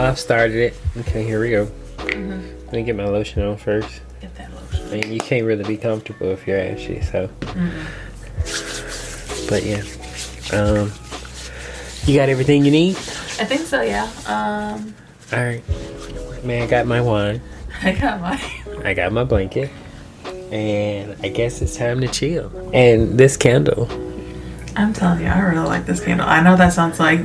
I've started it. Okay, here we go. Let me get my lotion on first. Get that lotion. I mean, you can't really be comfortable if you're ashy, so. But yeah. You got everything you need? I think so, yeah. Alright. Man, I got my wine. I got mine. I got my blanket. And I guess it's time to chill. And this candle. I'm telling you, I really like this candle. I know that sounds like...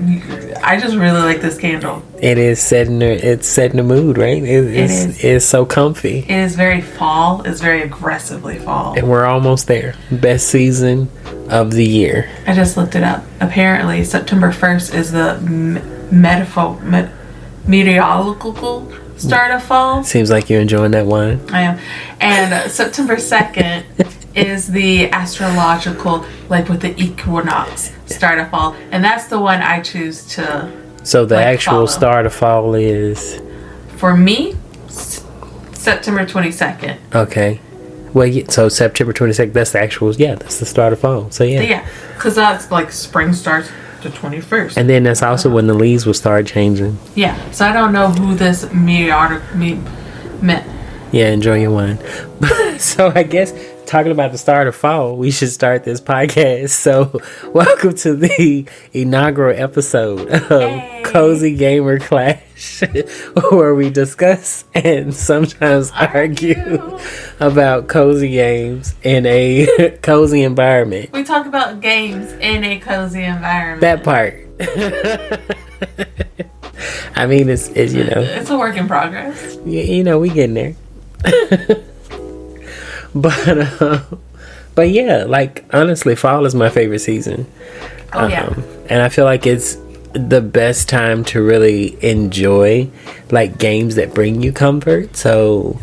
I just really like this candle. It is setting the mood, right? It's so comfy. It is very fall. It's very aggressively fall. And we're almost there. Best season of the year. I just looked it up. Apparently, September 1st is the meteorological start of fall. Seems like you're enjoying that wine. I am. And September 2nd is the astrological, like with the equinox, start of fall. And that's the one I choose to So the actual follow. start of fall is... For me, September 22nd. Okay. Well, yeah, so September 22nd, that's the actual... Yeah, that's the start of fall. So yeah. Yeah, because that's like spring starts the 21st. And then that's also when the leaves will start changing. Yeah, so I don't know who this meant. Yeah, enjoy your wine. So I guess talking about the start of fall, we should start this podcast. So welcome to the inaugural episode of Cozy Gamer Clash, where we discuss and sometimes argue about cozy games in a cozy environment. We talk about games in a cozy environment. That part. I mean, it's you know, it's a work in progress. You know, we getting there. But yeah, like honestly, fall is my favorite season. Oh yeah. And I feel like it's the best time to really enjoy like games that bring you comfort. So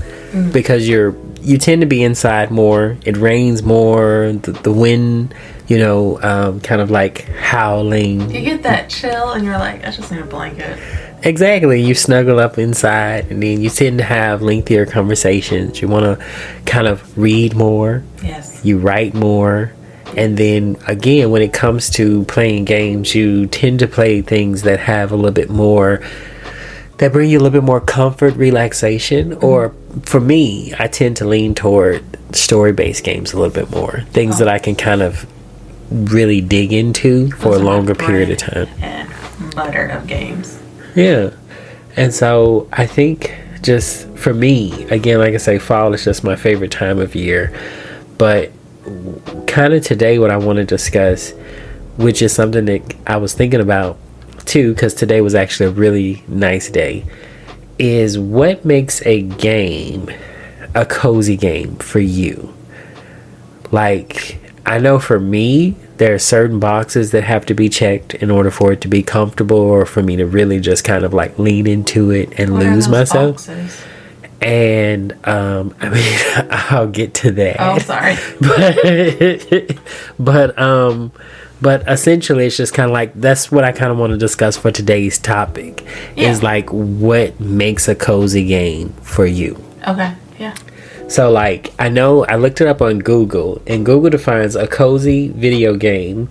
because you tend to be inside more, it rains more, the wind, you know, kind of like howling. You get that chill and you're like, I just need a blanket. Exactly. You snuggle up inside and then you tend to have lengthier conversations. You want to kind of read more. Yes. You write more. And then again, when it comes to playing games, you tend to play things that have a little bit more, that bring you a little bit more comfort, relaxation. Or for me, I tend to lean toward story-based games a little bit more. Things that I can kind of really dig into for a longer period of time. And butter of games. Yeah. And so I think just for me, again, like I say, fall is just my favorite time of year. But kind of today what I want to discuss, which is something that I was thinking about too, because today was actually a really nice day, is what makes a game a cozy game for you. Like, I know for me, there are certain boxes that have to be checked in order for it to be comfortable or for me to really just kind of like lean into it and lose myself. Boxes? And I mean, I'll get to that. Oh, sorry. But essentially it's just kind of like, that's what I kind of want to discuss for today's topic. Is like what makes a cozy game for you. Okay. Yeah. So like, I know I looked it up on Google, and Google defines a cozy video game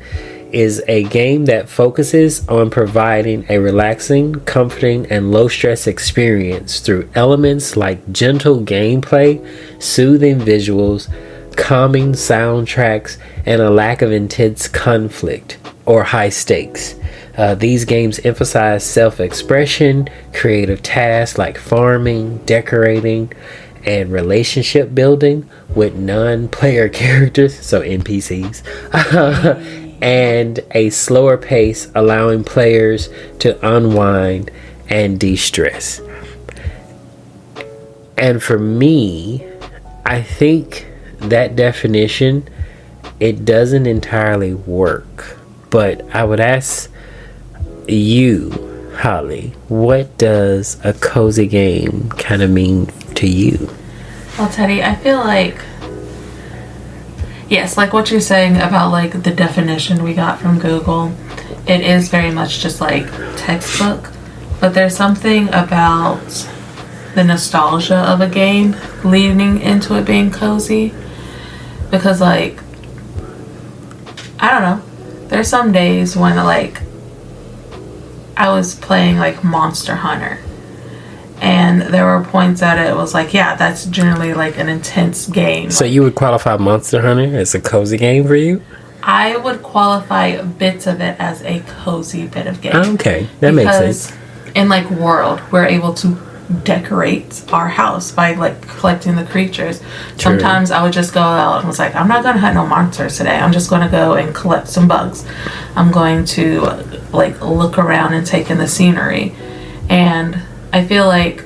is a game that focuses on providing a relaxing, comforting, and low-stress experience through elements like gentle gameplay, soothing visuals, calming soundtracks, and a lack of intense conflict or high stakes. These games emphasize self-expression, creative tasks like farming, decorating, and relationship building with non-player characters, so NPCs, and a slower pace, allowing players to unwind and de-stress. And for me, I think that definition, it doesn't entirely work. But I would ask you, Holly, what does a cozy game kind of mean to you? Well, Teddy, I feel like, yes, like what you're saying about like the definition we got from Google, it is very much just like textbook, but there's something about the nostalgia of a game leading into it being cozy, because like, I don't know, there's some days when like I was playing like Monster Hunter there were points that it was like, yeah, that's generally like an intense game. So you would qualify Monster Hunter as a cozy game for you? I would qualify bits of it as a cozy bit of game. Okay, that makes sense. In like World, we're able to decorate our house by like collecting the creatures. True. Sometimes I would just go out and was like, I'm not gonna hunt no monsters today. I'm just gonna go and collect some bugs. I'm going to like look around and take in the scenery. And I feel like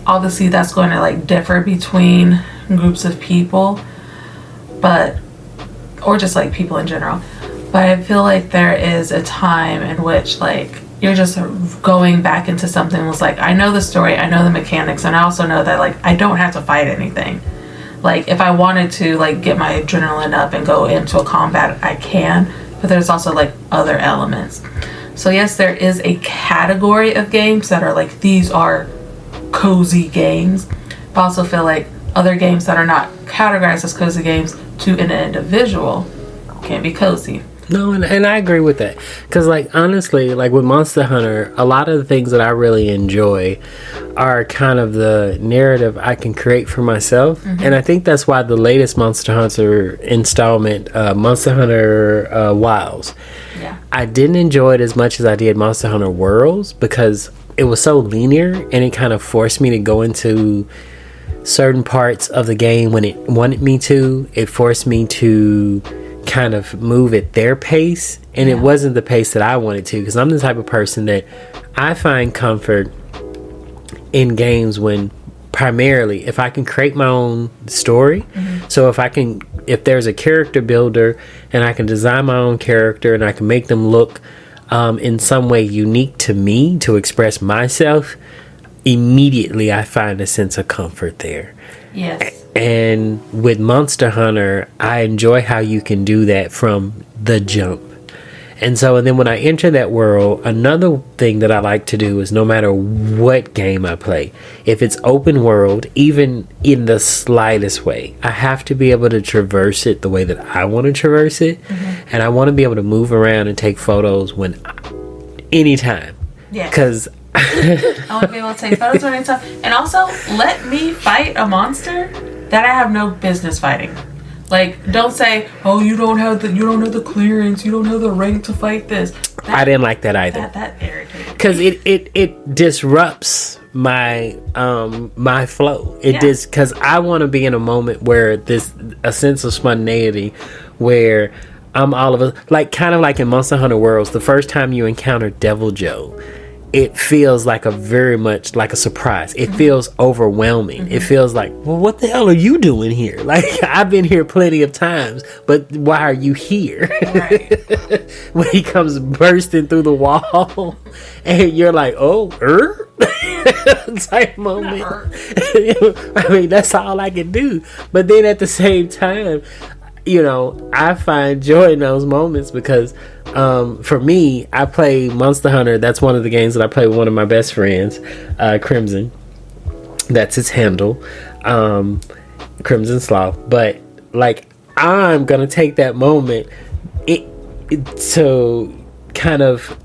obviously that's going to like differ between groups of people, or just like people in general. But I feel like there is a time in which like you're just going back into something was like, I know the story, I know the mechanics, and I also know that like I don't have to fight anything. Like if I wanted to like get my adrenaline up and go into a combat, I can, but there's also like other elements. So yes, there is a category of games that are like, these are cozy games, but I also feel like other games that are not categorized as cozy games to an individual can be cozy. No, and I agree with that. Because, like, honestly, like with Monster Hunter, a lot of the things that I really enjoy are kind of the narrative I can create for myself. Mm-hmm. And I think that's why the latest Monster Hunter installment, Monster Hunter Wilds, I didn't enjoy it as much as I did Monster Hunter Worlds, because it was so linear and it kind of forced me to go into certain parts of the game when it wanted me to. It forced me to kind of move at their pace, and it wasn't the pace that I wanted to, because I'm the type of person that I find comfort in games when primarily if I can create my own story. Mm-hmm. So if there's a character builder and I can design my own character and I can make them look in some way unique to me to express myself, immediately I find a sense of comfort there. Yes. And with Monster Hunter, I enjoy how you can do that from the jump. And then when I enter that world, another thing that I like to do is no matter what game I play, if it's open world, even in the slightest way, I have to be able to traverse it the way that I want to traverse it. Mm-hmm. And I want to be able to move around and take photos anytime. Yeah. Because I want to be able to take photos anytime. And also, let me fight a monster that I have no business fighting. Like, don't say, oh, you don't know the clearance, you don't know the rank to fight this. I didn't like that either. That irritated me. Because it disrupts my my flow. Because I want to be in a moment where a sense of spontaneity, where I'm all of a, like, kind of like in Monster Hunter Worlds, the first time you encounter Devil Joe, it feels like very much like a surprise. It feels overwhelming. Mm-hmm. It feels like, well, what the hell are you doing here? Like, I've been here plenty of times, but why are you here? Right. When he comes bursting through the wall and you're like, oh, type moment. I mean, that's all I can do. But then at the same time, I find joy in those moments because for me, I play Monster Hunter. That's one of the games that I play with one of my best friends, Crimson. That's his handle, Crimson Sloth. But like, I'm gonna take that moment to kind of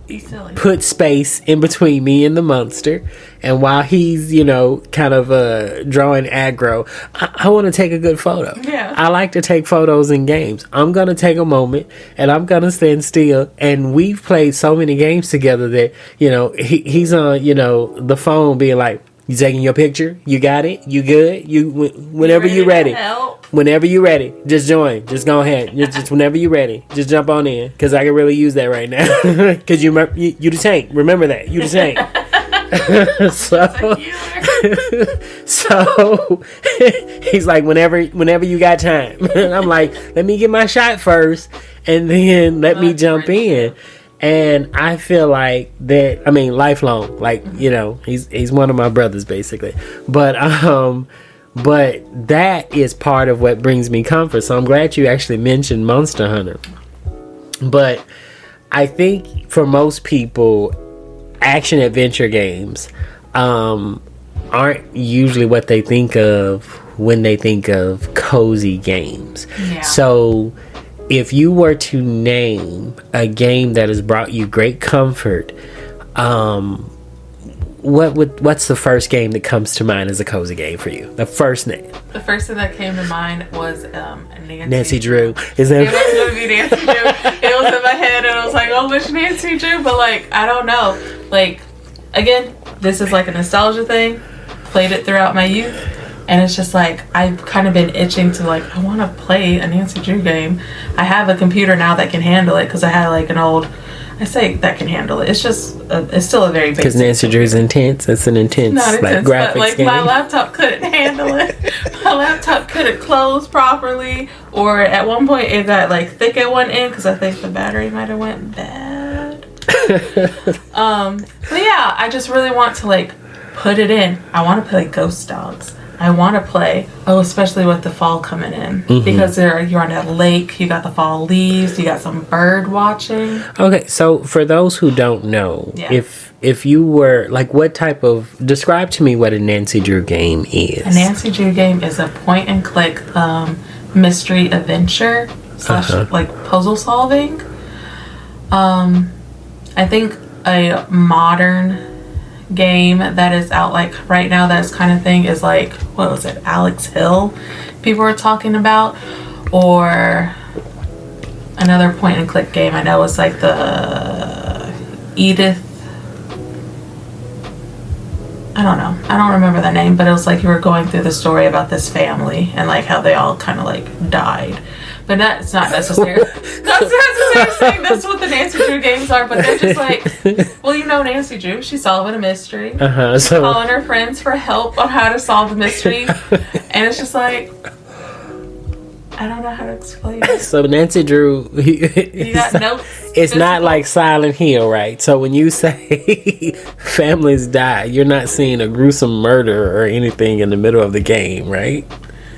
put space in between me and the monster, and while he's kind of drawing aggro, I want to take a good photo. I like to take photos in games. I'm gonna take a moment and I'm gonna stand still, and we've played so many games together that he's on the phone being like, you taking your picture? You got it? You good? Whenever you're ready. Whenever you're ready, just join. Just go ahead. Just whenever you're ready, just jump on in, because I can really use that right now. Because you the tank. Remember that. You the tank. So he's like, whenever you got time. And I'm like, let me get my shot first, and then let me jump in. And I feel like that. I mean, lifelong. Like, he's one of my brothers basically. But that is part of what brings me comfort. So I'm glad you actually mentioned Monster Hunter. But I think for most people, action adventure games aren't usually what they think of when they think of cozy games. Yeah. So if you were to name a game that has brought you great comfort, what's the first game that comes to mind as a cozy game for you? The first name. The first thing that came to mind was Nancy Drew. Is that? It was gonna be Nancy Drew. It was in my head, and I was like, "Oh, which Nancy Drew?" But like, I don't know. Like, again, this is like a nostalgia thing. Played it throughout my youth, and it's just like I've kind of been itching to like I want to play a Nancy Drew game. I have a computer now that can handle it because I had like an old. I say that can handle it. It's just it's still a very basic. Because Nancy Drew's intense. It's an intense, not intense, like graphics but like game. my laptop couldn't handle it. My laptop couldn't close properly, or at one point it got like thick at one end because I think the battery might have went bad. But yeah, I just really want to like put it in. I want to play Ghost Dogs. I want to play, especially with the fall coming in, because you're on a lake, you got the fall leaves, you got some bird watching. Okay, so for those who don't know, if you were, like, what type of, describe to me what a Nancy Drew game is. A Nancy Drew game is a point and click mystery adventure / like puzzle solving. I think a modern game that is out like right now, that's kind of thing, is like, what was it, Alex Hill people were talking about, or another point and click game I know is like the Edith, I don't remember the name, but it was like you were going through the story about this family and like how they all kind of like died. But that's not necessarily saying that's what the Nancy Drew games are, but they're just like, well, you know Nancy Drew, she's solving a mystery. She's calling her friends for help on how to solve the mystery. And it's just like, I don't know how to explain it. So Nancy Drew, you got notes. It's not like Silent Hill, right? So when you say families die, you're not seeing a gruesome murder or anything in the middle of the game, right?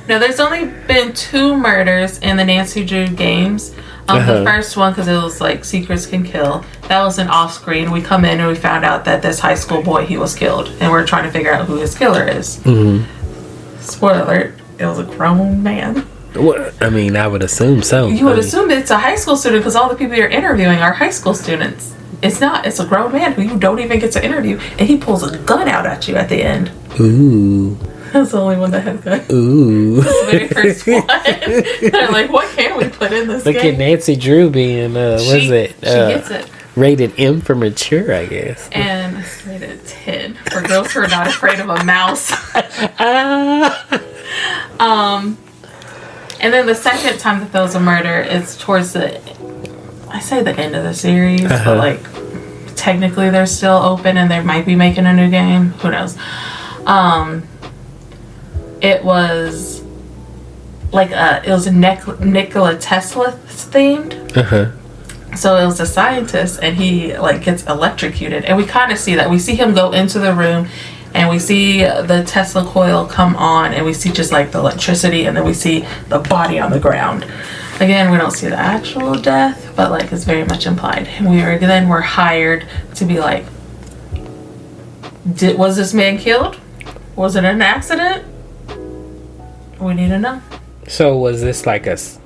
No, there's only been 2 murders in the Nancy Drew games. The first one, because it was like Secrets Can Kill, that was an off screen. We come in and we found out that this high school boy, he was killed, and we're trying to figure out who his killer is. Spoiler alert, it was a grown man. Well, I mean, I would assume so. You would assume it's a high school student because all the people you're interviewing are high school students. It's not. It's a grown man who you don't even get to interview, and he pulls a gun out at you at the end. Ooh. That's the only one that had a gun. Ooh. That's the very first one. They're like, what can we put in this Look game? at Nancy Drew being, she gets it. Rated M for mature, I guess. And rated 10 for girls who are not afraid of a mouse. And then the second time that there was a murder is towards the end of the series, but like technically they're still open and they might be making a new game. Who knows? It was like it was a Nikola Tesla themed. So it was a scientist, and he like gets electrocuted, and we kind of see that. We see him go into the room, and we see the Tesla coil come on, and we see just like the electricity, and then we see the body on the ground. Again, we don't see the actual death, but like it's very much implied. And we're hired to be like, was this man killed? Was it an accident? We need to know. So was this like was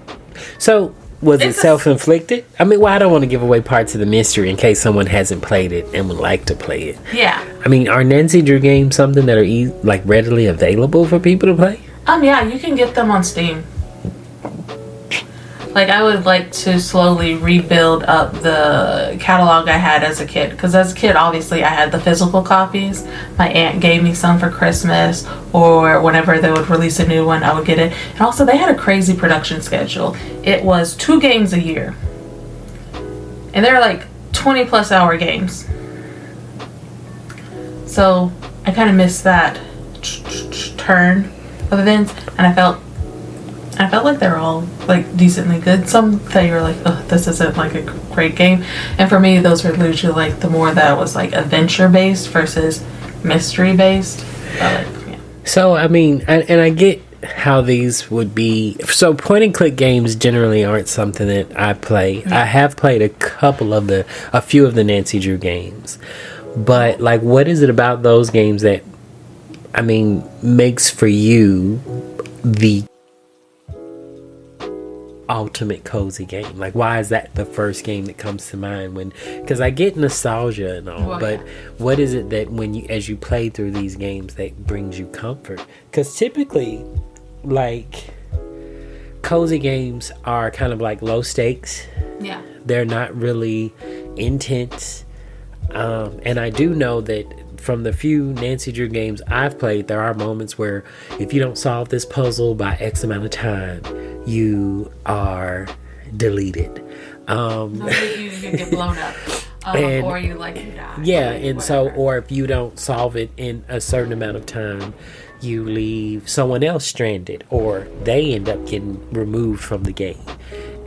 it self-inflicted? I mean, well, I don't want to give away parts of the mystery in case someone hasn't played it and would like to play it. Yeah. I mean, are Nancy Drew games something that are like readily available for people to play? Yeah, you can get them on Steam. Like, I would like to slowly rebuild up the catalog I had as a kid. Because as a kid, obviously, I had the physical copies. My aunt gave me some for Christmas. Or whenever they would release a new one, I would get it. And also, they had a crazy production schedule. It was 2 games a year. And they're like 20-plus hour games. So, I kind of missed that turn of events. And I felt like they were all like decently good. Some that you were like, oh, this isn't like a great game. And for me, those were usually like the more that was like adventure based versus mystery based. But like, yeah. So I mean, and I get how these would be. So point and click games generally aren't something that I play. Yeah. I have played a few of the Nancy Drew games, but like, what is it about those games that, I mean, makes for you the ultimate cozy game? Like, why is that the first game that comes to mind? When, because I get nostalgia and all, but what is it that when you, as you play through these games, that brings you comfort? Because typically, like, cozy games are kind of like low stakes. Yeah. They're not really intense. And I do know that from the few Nancy Drew games I've played, there are moments where if you don't solve this puzzle by X amount of time, you are deleted. You get blown up. Or you die. Yeah, and so, or if you don't solve it in a certain amount of time, you leave someone else stranded, or they end up getting removed from the game.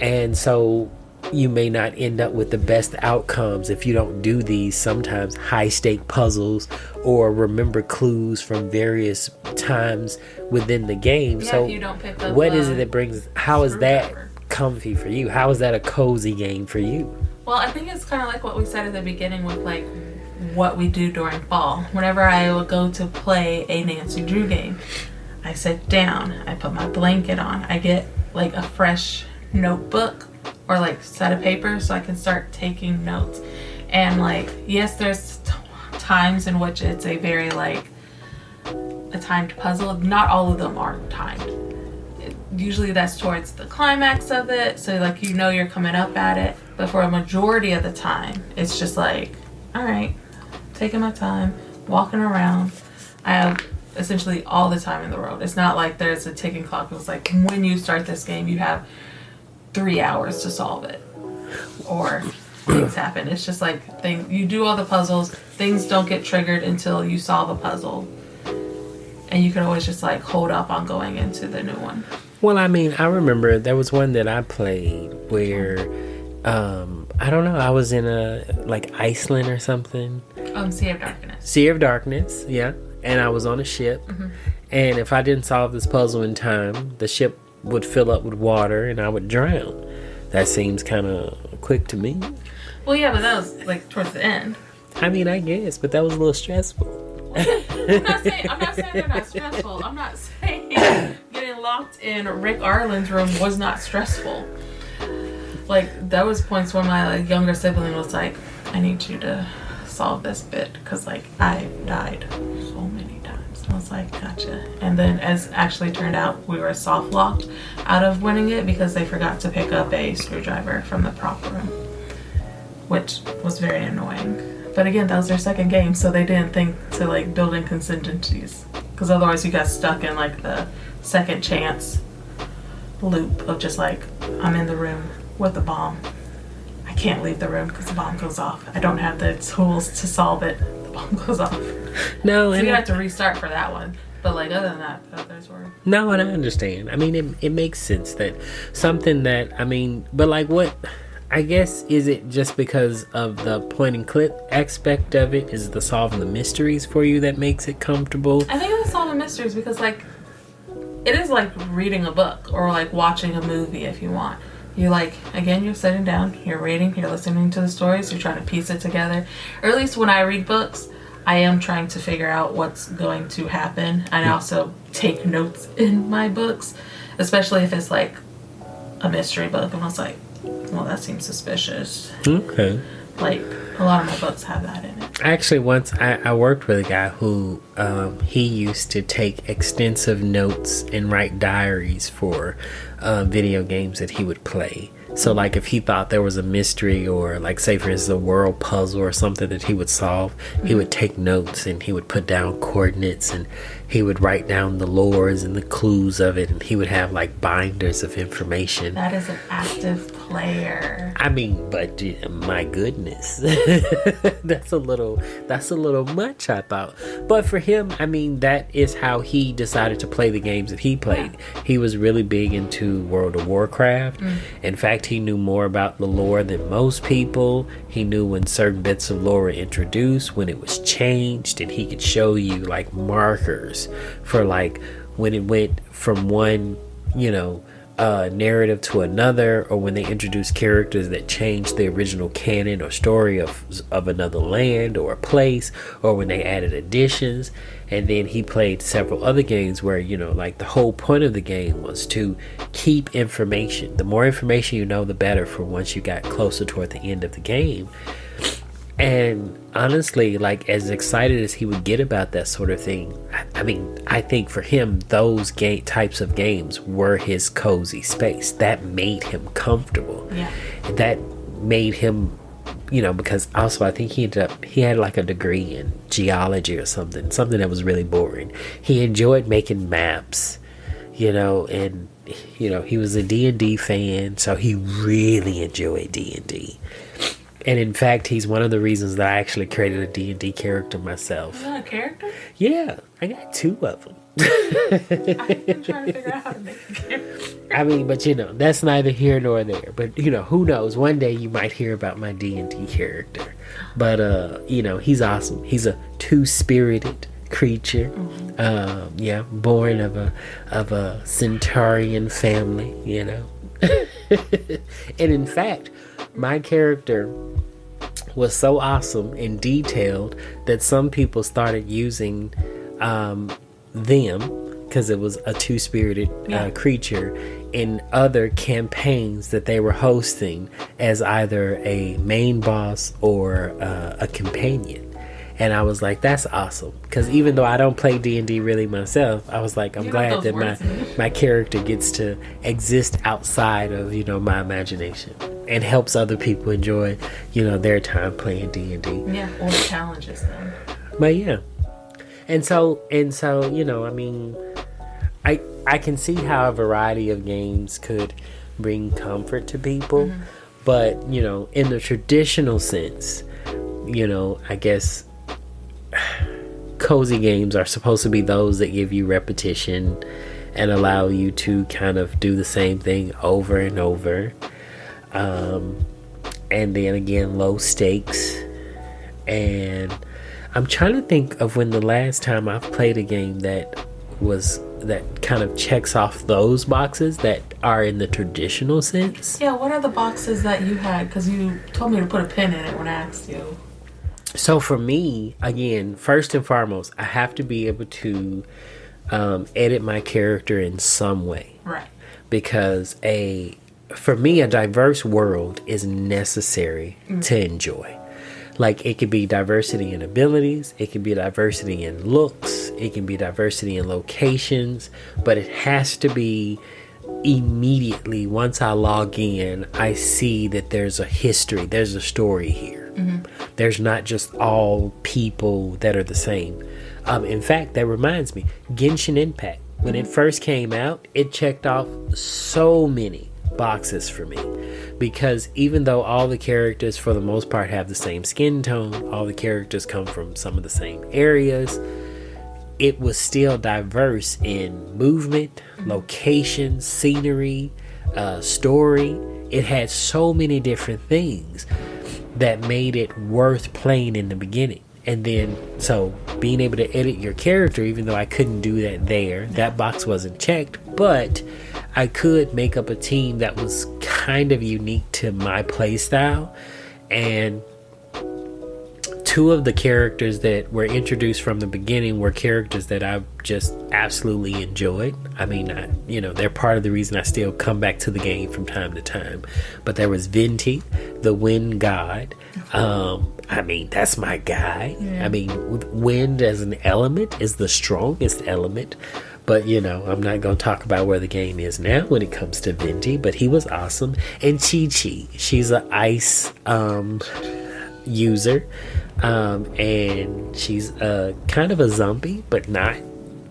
And so you may not end up with the best outcomes if you don't do these sometimes high stake puzzles or remember clues from various times within the game. Yeah, so if you don't pick up, what is it that brings, how is that comfy for you? How is that a cozy game for you? Well, I think it's kind of like what we said at the beginning with like what we do during fall. Whenever I would go to play a Nancy Drew game, I sit down, I put my blanket on, I get like a fresh notebook or like set of paper so I can start taking notes. And like, yes, there's times in which it's a very like a timed puzzle. Not all of them are timed. Usually that's towards the climax of it, so like you're coming up at it. But for a majority of the time, it's just like, all right, taking my time, walking around. I have essentially all the time in the world. It's not like there's a ticking clock. It's like when you start this game, you have 3 hours to solve it, or things happen. It's just like you do all the puzzles, things don't get triggered until you solve a puzzle, and you can always just like hold up on going into the new one. Well, I mean, I remember there was one that I played where I don't know, I was in a like Iceland or something. Sea of Darkness. Sea of Darkness, yeah. And I was on a ship, and if I didn't solve this puzzle in time, the ship would fill up with water and I would drown. That seems kind of quick to me. Well, yeah, but that was like towards the end. I mean, I guess, but that was a little stressful. I'm not saying they're not stressful. I'm not saying getting locked in Rick Arlen's room was not stressful. Like, there was points where my like, younger sibling was like, I need you to solve this bit because like I died so many times. I was like, gotcha. And then as actually turned out, we were soft locked out of winning it because they forgot to pick up a screwdriver from the prop room, which was very annoying. But again, that was their second game, so they didn't think to like build in contingencies, because otherwise you got stuck in like the second chance loop of just like, I'm in the room with the bomb, I can't leave the room because the bomb goes off, I don't have the tools to solve it, the bomb goes off. No, so you have to restart for that one. But like other than that, the others were. No, and I understand. I mean, it makes sense that something that, I mean, but like what, I guess, is it just because of the point and click aspect of it? Is it the solving the mysteries for you that makes it comfortable? I think it's solving mysteries because like, it is like reading a book or like watching a movie if you want. You like, again, you're sitting down, you're reading, you're listening to the stories, you're trying to piece it together. Or at least when I read books, I am trying to figure out what's going to happen. I also take notes in my books, especially if it's like a mystery book. And I was like, well, that seems suspicious. Okay. Like, a lot of my books have that in it. Actually, once I worked with a guy who he used to take extensive notes and write diaries for video games that he would play. So like if he thought there was a mystery or like say for instance a world puzzle or something that he would solve, he would take notes and he would put down coordinates and he would write down the lores and the clues of it, and he would have like binders of information. That is an active player. I mean, but my goodness, that's a little much, I thought. But for him, I mean, that is how he decided to play the games that he played. He was really big into World of Warcraft. In fact, he knew more about the lore than most people. He knew when certain bits of lore were introduced, when it was changed, and he could show you like markers for like when it went from one, narrative to another, or when they introduce characters that change the original canon or story of another land or a place, or when they added additions. And then he played several other games where, you know, like the whole point of the game was to keep information. The more information you know, the better for once you got closer toward the end of the game. And honestly, like, as excited as he would get about that sort of thing, I mean, I think for him, those types of games were his cozy space. That made him comfortable. Yeah. And that made him, you know, because also I think he had like a degree in geology or something that was really boring. He enjoyed making maps, you know, and, you know, he was a D&D fan, so he really enjoyed D&D. And in fact, he's one of the reasons that I actually created a D&D character myself. Is that a character? Yeah, I got 2 of them. I've been trying to figure out how to make a character. I mean, but you know, that's neither here nor there. But you know, who knows? One day you might hear about my D&D character. But you know, he's awesome. He's a 2-spirited creature. Mm-hmm. Yeah, born of a centaurian family. You know, and in fact, my character was so awesome and detailed that some people started using them, because it was a 2-spirited creature, in other campaigns that they were hosting as either a main boss or a companion. And I was like, that's awesome, because even though I don't play D&D really myself, I was like, I'm glad that my character gets to exist outside of, you know, my imagination, and helps other people enjoy, you know, their time playing D&D. Yeah, or challenges them. But yeah, and so you know, I mean, I can see how a variety of games could bring comfort to people, but you know, in the traditional sense, you know, I guess cozy games are supposed to be those that give you repetition and allow you to kind of do the same thing over and over. And then again, low stakes. And I'm trying to think of when the last time I've played a game that kind of checks off those boxes that are in the traditional sense. Yeah, what are the boxes that you had? Because you told me to put a pin in it when I asked you. So for me, again, first and foremost, I have to be able to edit my character in some way. Right. Because for me, a diverse world is necessary to enjoy. Like, it could be diversity in abilities, it can be diversity in looks, it can be diversity in locations, but it has to be immediately, once I log in, I see that there's a history, there's a story here. There's not just all people that are the same. In fact, that reminds me, Genshin Impact, when it first came out, it checked off so many boxes for me, because even though all the characters for the most part have the same skin tone, all the characters come from some of the same areas, it was still diverse in movement, location, scenery, story. It had so many different things that made it worth playing in the beginning. And then, so being able to edit your character, even though I couldn't do that there, that box wasn't checked, but I could make up a team that was kind of unique to my play style. And 2 of the characters that were introduced from the beginning were characters that I've just absolutely enjoyed. I mean, you know, they're part of the reason I still come back to the game from time to time. But there was Venti, the wind god. I mean, that's my guy. Yeah. I mean, wind as an element is the strongest element. But, you know, I'm not going to talk about where the game is now when it comes to Venti, but he was awesome. And Chi-Chi, she's an ice user. And she's kind of a zombie, but not.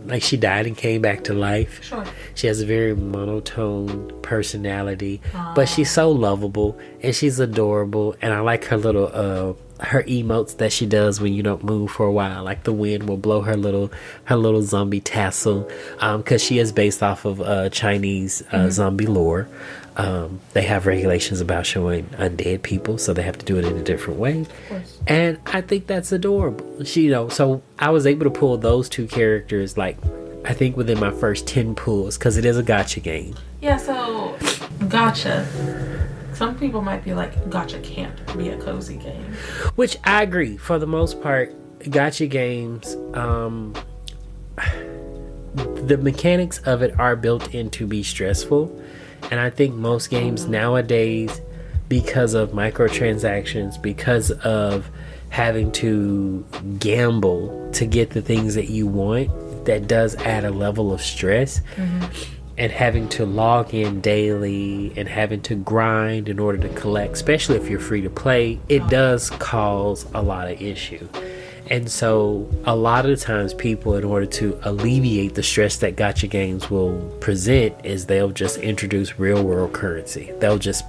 Like, she died and came back to life. Sure. She has a very monotone personality, but she's so lovable and she's adorable. And I like her little her emotes that she does when you don't move for a while. Like, the wind will blow her little zombie tassel, because she is based off of Chinese zombie lore. They have regulations about showing undead people, so they have to do it in a different way. Of course. And I think that's adorable. She, you know, so I was able to pull those 2 characters like I think within my first 10 pulls, because it is a gacha game. Yeah, so gacha. Some people might be like, gacha can't be a cozy game. Which I agree. For the most part, gacha games, the mechanics of it are built in to be stressful. And I think most games nowadays, because of microtransactions, because of having to gamble to get the things that you want, that does add a level of stress. And having to log in daily and having to grind in order to collect, especially if you're free to play, it does cause a lot of issue. And so a lot of the times people, in order to alleviate the stress that gacha games will present, is they'll just introduce real world currency. They'll just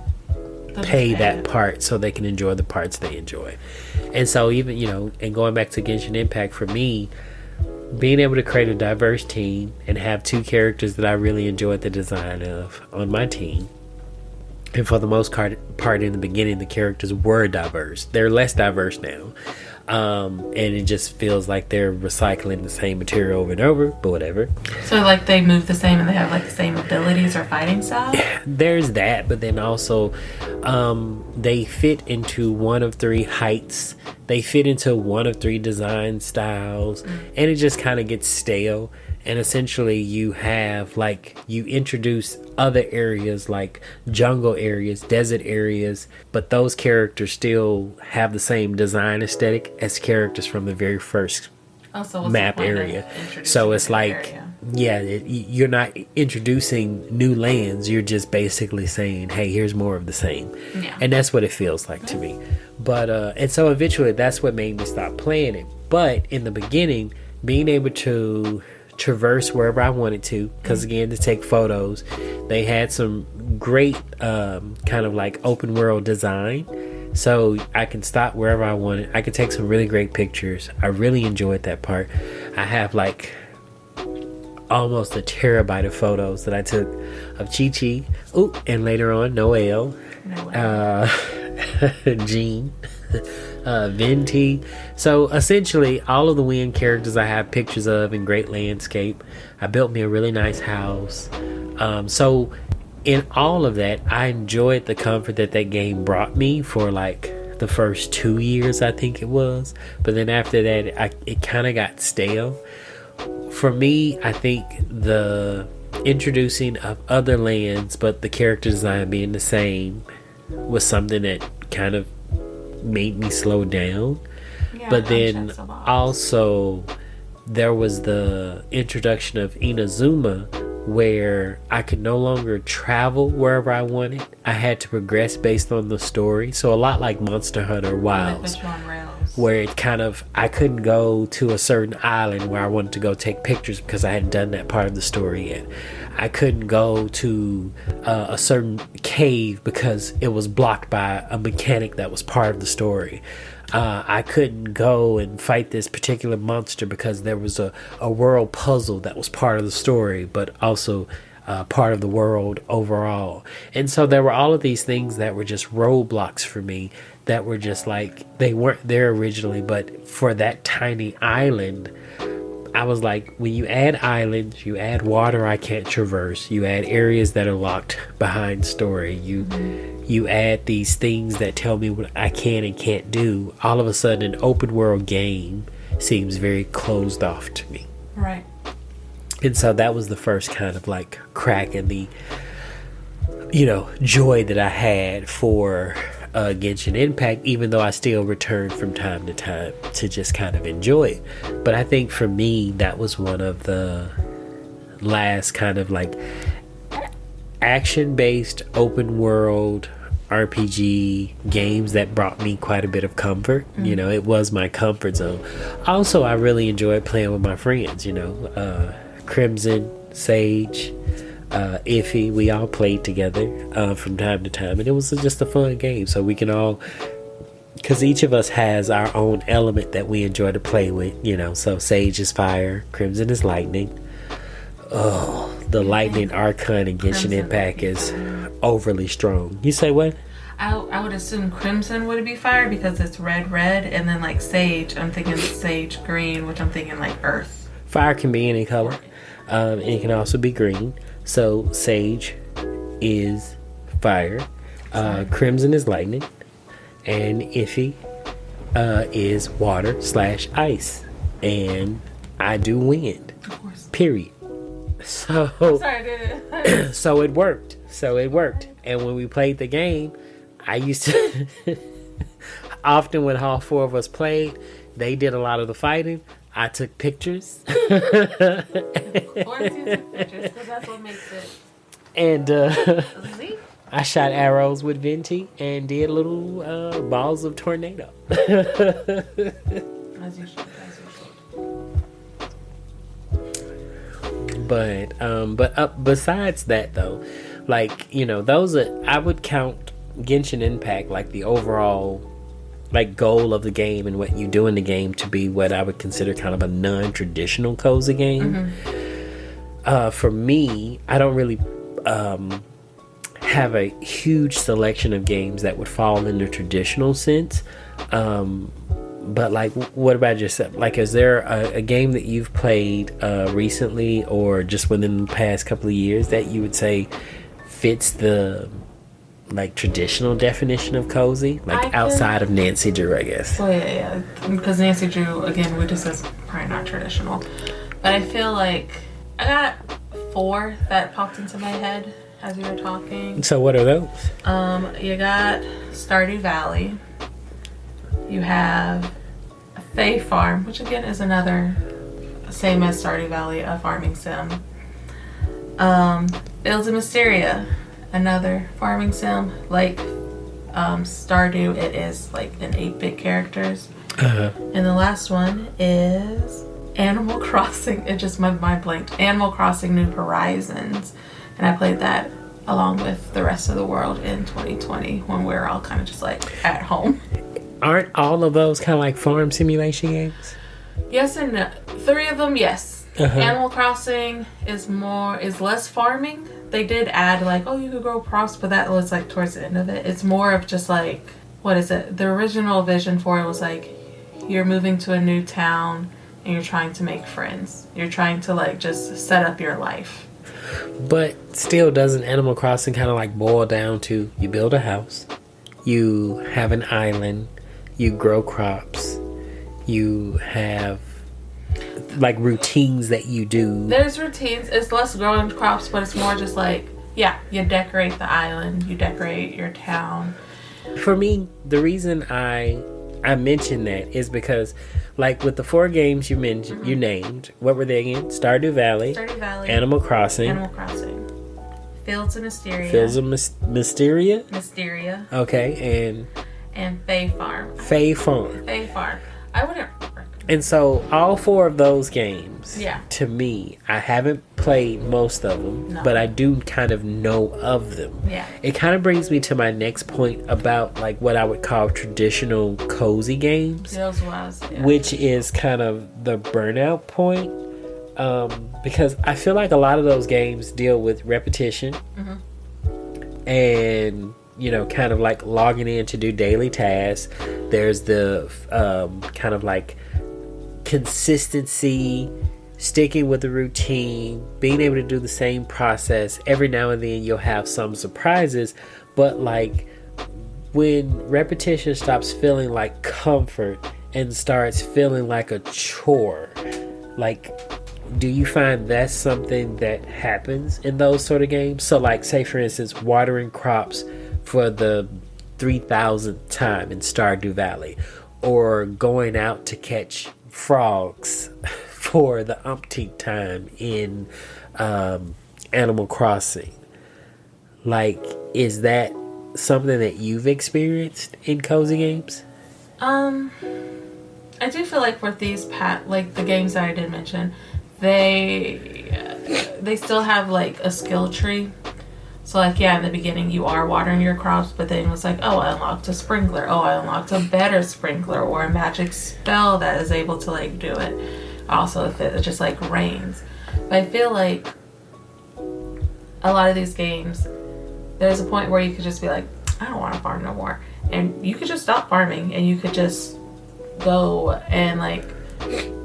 pay that part so they can enjoy the parts they enjoy. And so even, and going back to Genshin Impact, for me, being able to create a diverse team and have 2 characters that I really enjoyed the design of on my team. And for the most part in the beginning, the characters were diverse. They're less diverse now. And it just feels like they're recycling the same material over and over, but whatever. So like they move the same and they have like the same abilities or fighting style? There's that, but then also they fit into one of 3 heights. They fit into one of 3 design styles, and it just kind of gets stale. And essentially you have you introduce other areas like jungle areas, desert areas, but those characters still have the same design aesthetic as characters from the very first map area. So it's like, you're not introducing new lands, you're just basically saying, hey, here's more of the same. And that's what it feels like to me. But and so eventually that's what made me stop playing it. But in the beginning, being able to traverse wherever I wanted to, because again, to take photos, they had some great kind of like open world design, so I can stop wherever I wanted. I could take some really great pictures. I really enjoyed that part. I have like almost a terabyte of photos that I took of Chi-Chi, and later on Noelle, Jean, Venti. So essentially all of the Win characters I have pictures of in great landscape. I built me a really nice house. So in all of that, I enjoyed the comfort that game brought me for like the first 2 years, I think it was. But then after that, it kind of got stale. For me, I think the introducing of other lands, but the character design being the same, was something that kind of made me slow down. But then also there was the introduction of Inazuma, where I could no longer travel wherever I wanted. I had to progress based on the story. So a lot like Monster Hunter Wilds, where it kind of, I couldn't go to a certain island where I wanted to go take pictures because I hadn't done that part of the story yet. I couldn't go to a certain cave because it was blocked by a mechanic that was part of the story. I couldn't go and fight this particular monster because there was a world puzzle that was part of the story, but also part of the world overall. And so there were all of these things that were just roadblocks for me, that were just like, they weren't there originally, but for that tiny island, I was like, when you add islands, you add water I can't traverse, you add areas that are locked behind story, you add these things that tell me what I can and can't do, all of a sudden an open world game seems very closed off to me. Right. And so that was the first kind of like crack in the, joy that I had for Genshin Impact, even though I still return from time to time to just kind of enjoy it. But I think for me, that was one of the last kind of like action-based open world RPG games that brought me quite a bit of comfort. It was my comfort zone. Also, I really enjoyed playing with my friends, Crimson, Sage, Iffy, we all played together from time to time, and it was just a fun game. So we can all, because each of us has our own element that we enjoy to play with, so Sage is fire, Crimson is lightning. The lightning archon in Genshin Impact is overly strong. You say what? I would assume Crimson would be fire because it's red, and then like Sage, I'm thinking Sage green, which I'm thinking like Earth. Fire can be any color. And it can also be green. So sage is fire. Crimson is lightning. And Iffy is water / ice. And I do wind. Of course. Period. So Sorry, I did it. so it worked. And when we played the game, I used to often when all four of us played, they did a lot of the fighting. I took pictures. Of course you took pictures, because that's what makes it. And See? I shot arrows with Venti and did little balls of tornado. As you should. But besides that though, like, you know, those are, I would count Genshin Impact, like the overall like goal of the game and what you do in the game, to be what I would consider kind of a non-traditional cozy game. For me, I don't really have a huge selection of games that would fall in the traditional sense. But like, what about yourself? Like, is there a game that you've played recently or just within the past couple of years that you would say fits the like traditional definition of cozy, like outside of Nancy Drew, I guess? Well, yeah, because Nancy Drew, again, we just said probably not traditional, but I feel like I got 4 that popped into my head as you were talking. So what are those? You got Stardew Valley. You have Fae Farm, which again is another, same as Stardew Valley, a farming sim. Fields of Mysteria, another farming sim. Like Stardew, it is like an 8-bit characters. And the last one is Animal Crossing. It just, my mind blanked. Animal Crossing New Horizons. And I played that along with the rest of the world in 2020 when we were all kind of just like at home. Aren't all of those kind of like farm simulation games? Yes and no. 3 of them, yes. Animal Crossing is less farming. They did add like, oh, you could grow crops, but that was like towards the end of it. It's more of just like, what is it? The original vision for it was like, you're moving to a new town and you're trying to make friends. You're trying to like just set up your life. But still, doesn't Animal Crossing kind of like boil down to, you build a house, you have an island, you grow crops, you have like routines that you do. There's routines. It's less growing crops, but it's more just like, yeah, you decorate the island, you decorate your town. For me, the reason I mentioned that is because, like, with the 4 games you mentioned, you named, what were they again? Stardew Valley, Animal Crossing, Fields of Mysteria. Okay, and Fae Farm. I wouldn't recommend. And so all 4 of those games, yeah, to me, I haven't played most of them, but I do kind of know of them. Yeah. It kind of brings me to my next point about like what I would call traditional cozy games, which is kind of the burnout point. Because I feel like a lot of those games deal with repetition and, you know, kind of like logging in to do daily tasks. There's the kind of like consistency, sticking with the routine, being able to do the same process. Every now and then you'll have some surprises, but like when repetition stops feeling like comfort and starts feeling like a chore, like, do you find that's something that happens in those sort of games? So like, say for instance, watering crops for the 3,000th time in Stardew Valley, or going out to catch frogs for the umpteenth time in Animal Crossing. Like, is that something that you've experienced in cozy games? I do feel like with these like the games that I did mention, they still have like a skill tree. So like, yeah, in the beginning you are watering your crops, but then it's like, oh, I unlocked a sprinkler. Oh, I unlocked a better sprinkler or a magic spell that is able to like do it. Also, if it just like rains. But I feel like a lot of these games, there's a point where you could just be like, I don't want to farm no more. And you could just stop farming and you could just go and like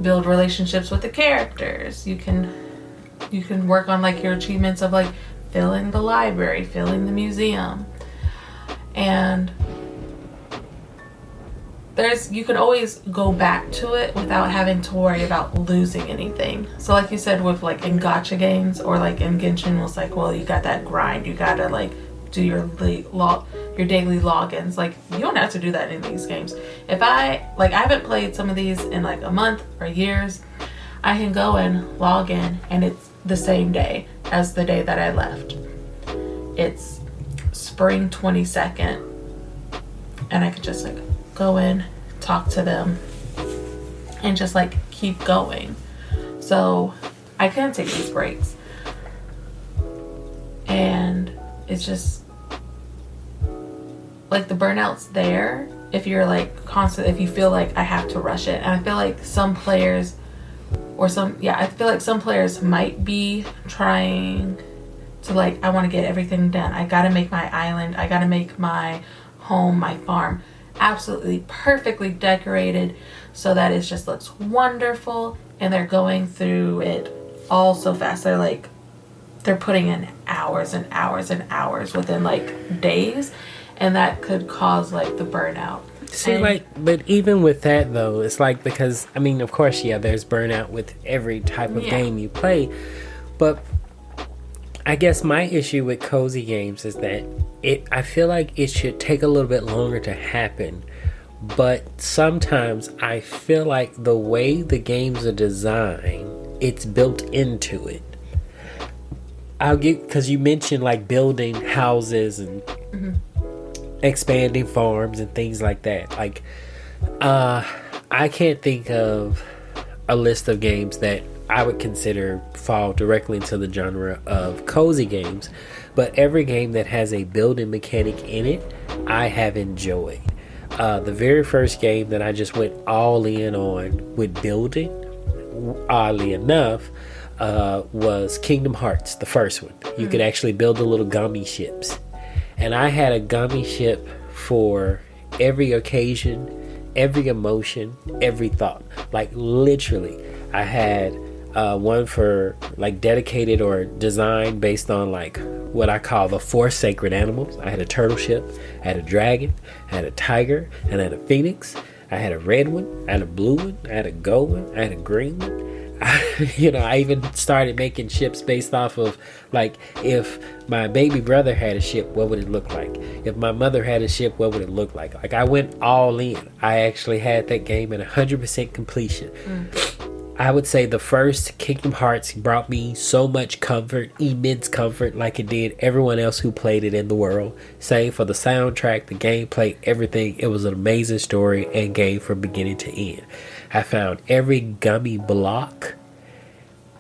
build relationships with the characters. You can work on like your achievements of like filling the library, filling the museum. And you can always go back to it without having to worry about losing anything. So like you said, with like in gacha games or like in Genshin, was like, well, you got that grind, you gotta like do your daily logins. Like, you don't have to do that in these games. If I haven't played some of these in like a month or years, I can go and log in and it's the same day as the day that I left. It's spring 22nd, and I could just like go in, talk to them, and just like keep going. So I can take these breaks, and it's just like the burnout's there if you're like constant, if you feel like I have to rush it. And I feel like some players might be trying to like, I want to get everything done. I gotta make my island, I gotta make my home, my farm absolutely perfectly decorated so that it just looks wonderful, and they're going through it all so fast. They're putting in hours and hours and hours within like days, and that could cause like the burnout. See, but even with that though, it's like, because I mean, of course, yeah, there's burnout with every type of game you play, but I guess my issue with cozy games is that I feel like it should take a little bit longer to happen, but sometimes I feel like the way the games are designed, it's built into it. Because you mentioned like building houses and expanding farms and things like that. Like, I can't think of a list of games that I would consider fall directly into the genre of cozy games, but every game that has a building mechanic in it, I have enjoyed. The very first game that I just went all in on with building, oddly enough, was Kingdom Hearts, the first one. You could actually build the little gummy ships. And I had a gummy ship for every occasion, every emotion, every thought. Like, literally, I had one for like dedicated or designed based on like what I call the 4 sacred animals. I had a turtle ship, I had a dragon, I had a tiger, and I had a phoenix. I had a red one, I had a blue one, I had a gold one, I had a green one. I even started making ships based off of like, if my baby brother had a ship, what would it look like? If my mother had a ship, what would it look like? Like, I went all in. I actually had that game at 100% completion. I would say the first Kingdom Hearts brought me so much comfort, immense comfort, like it did everyone else who played it in the world. Same for the soundtrack, the gameplay, everything. It was an amazing story and game from beginning to end. I found every gummy block,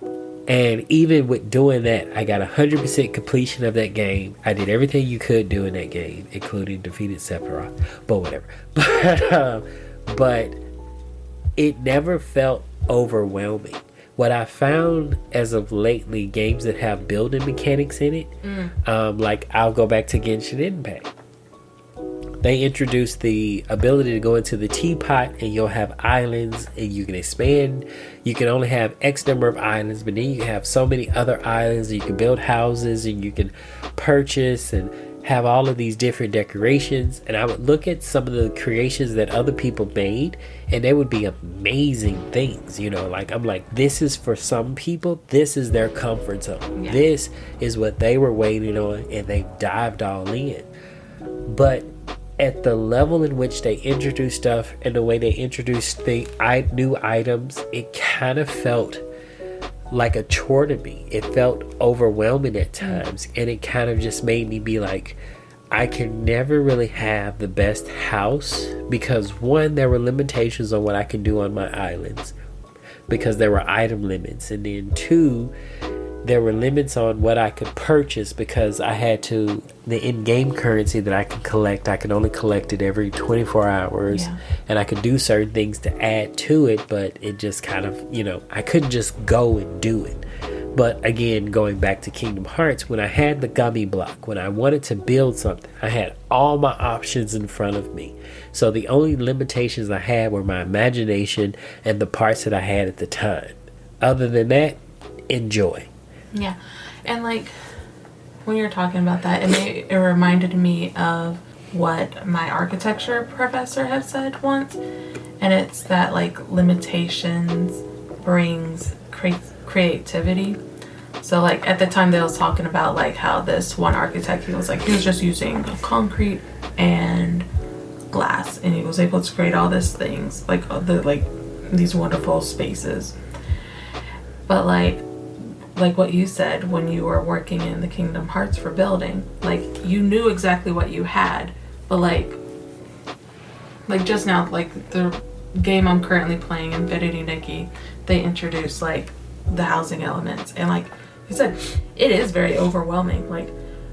and even with doing that, I got 100% completion of that game. I did everything you could do in that game, including defeated Sephiroth, but whatever. But it never felt overwhelming. What I found as of lately, games that have building mechanics in it, like I'll go back to Genshin Impact. They introduced the ability to go into the teapot and you'll have islands and you can expand. You can only have X number of islands, but then you have so many other islands. You can build houses and you can purchase and have all of these different decorations. And I would look at some of the creations that other people made, and they would be amazing things. Like, I'm like, this is for some people, this is their comfort zone. Yeah. This is what they were waiting on, and they dived all in. But at the level in which they introduced stuff and the way they introduced new items, it kind of felt like a chore to me. It felt overwhelming at times, and it kind of just made me be like, I can never really have the best house, because one, there were limitations on what I can do on my islands because there were item limits, and then two, there were limits on what I could purchase because I had to, the in-game currency that I could collect, I could only collect it every 24 hours. Yeah. And I could do certain things to add to it, but it just kind of, I couldn't just go and do it But again, going back to Kingdom Hearts, when I had the gummy block, when I wanted to build something, I had all my options in front of me. So the only limitations I had were my imagination and the parts that I had at the time. Other than that, enjoy. Yeah. And like when you're talking about that, it reminded me of what my architecture professor had said once. And it's that like limitations brings creativity. So like at the time they was talking about like how this one architect, he was just using concrete and glass, and he was able to create all these things, like these wonderful spaces. But like what you said, when you were working in the Kingdom Hearts for building, like you knew exactly what you had, but like just now, like the game I'm currently playing, Infinity Nikki, they introduced like the housing elements, and like you said, it is very overwhelming. Like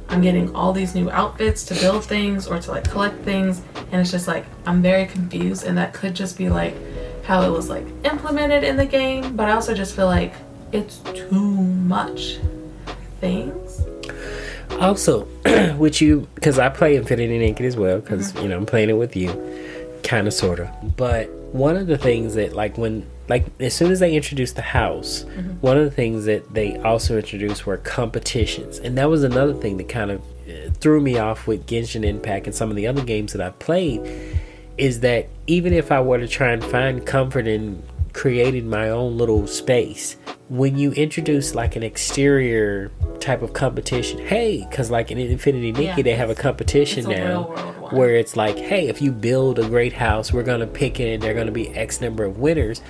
I'm getting all these new outfits to build things or to like collect things, and it's just like I'm very confused, and that could just be like how it was like implemented in the game, but I also just feel like it's too much things. Also, with you, because I play Infinity Naked as well, because you know I'm playing it with you, kind of, sort of. But one of the things that as soon as they introduced the house, one of the things that they also introduced were competitions, and that was another thing that kind of threw me off with Genshin Impact and some of the other games that I've played, is that even if I were to try and find comfort in creating my own little space, when you introduce like an exterior type of competition, because like in Infinity Nikki, they have a competition now where it's like, hey, if you build a great house, we're going to pick it and there are going to be X number of winners.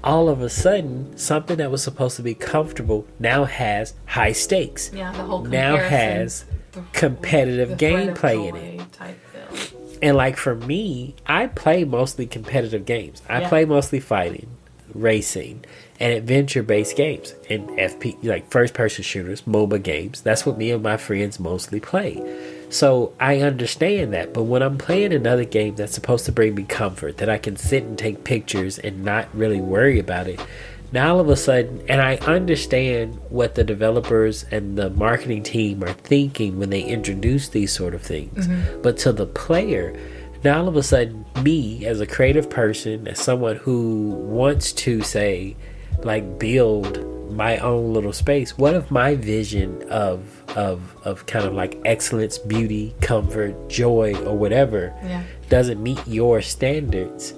All of a sudden, something that was supposed to be comfortable now has high stakes. Yeah, the whole now has competitive gameplay in it. Type feel. And like for me, I play mostly competitive games. I play mostly fighting, racing, and adventure-based games, and FP, like first-person shooters, MOBA games. That's what me and my friends mostly play. So I understand that, but when I'm playing another game that's supposed to bring me comfort, that I can sit and take pictures and not really worry about it, now all of a sudden, and I understand what the developers and the marketing team are thinking when they introduce these sort of things, but to the player, now all of a sudden, me as a creative person, as someone who wants to say, like, build my own little space, what if my vision of kind of like excellence, beauty, comfort, joy, or whatever doesn't meet your standards,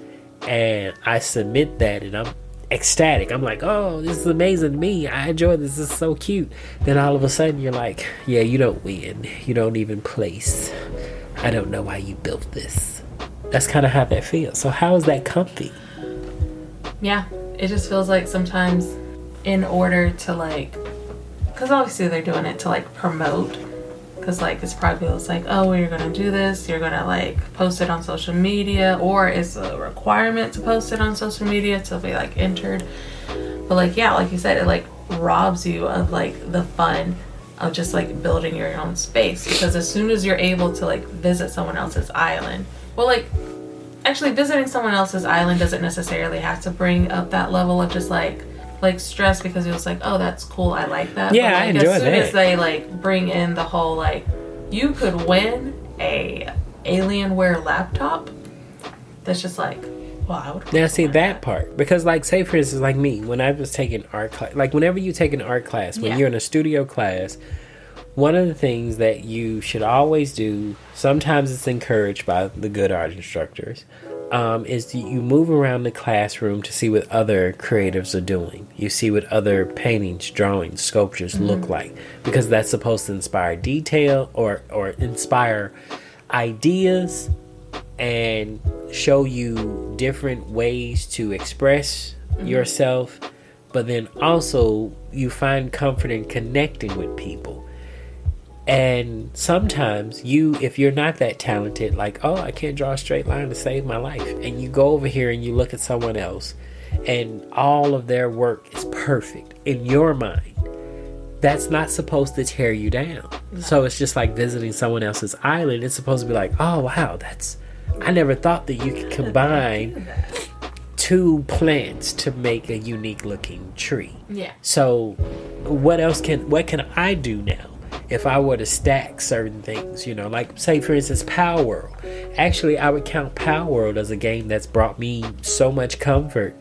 and I submit that and I'm ecstatic, I'm like, oh, this is amazing to me, I enjoy this is so cute, then all of a sudden you're like, yeah, you don't win, you don't even place, I don't know why you built this. That's kind of how that feels. So how is that comfy? Yeah, it just feels like sometimes in order to like, because obviously they're doing it to like promote, because like it's probably like, oh, well, you're gonna do this, you're gonna like post it on social media, or it's a requirement to post it on social media to be like entered. But like, yeah, like you said, it like robs you of like the fun of just like building your own space, because as soon as you're able to like visit someone else's island, well, like actually visiting someone else's island doesn't necessarily have to bring up that level of just like stress, because it was like, oh, that's cool, I like that. Yeah, but, like, I enjoy that. As soon as they like bring in the whole like, you could win a Alienware laptop, that's just like, well, I would now see that part, because like, say for instance, like me, when I was taking art class, like whenever you take an art class, when you're in a studio class, one of the things that you should always do, sometimes it's encouraged by the good art instructors, is you move around the classroom to see what other creatives are doing. You see what other paintings, drawings, sculptures look like, because that's supposed to inspire detail or inspire ideas and show you different ways to express yourself, but then also you find comfort in connecting with people. And sometimes if you're not that talented, like, oh, I can't draw a straight line to save my life, and you go over here and you look at someone else and all of their work is perfect in your mind, that's not supposed to tear you down. No. So it's just like visiting someone else's island. It's supposed to be like, oh wow, I never thought that you could combine two plants to make a unique looking tree. Yeah. So what can I do now if I were to stack certain things, like say for instance Power World. Actually, I would count Power World as a game that's brought me so much comfort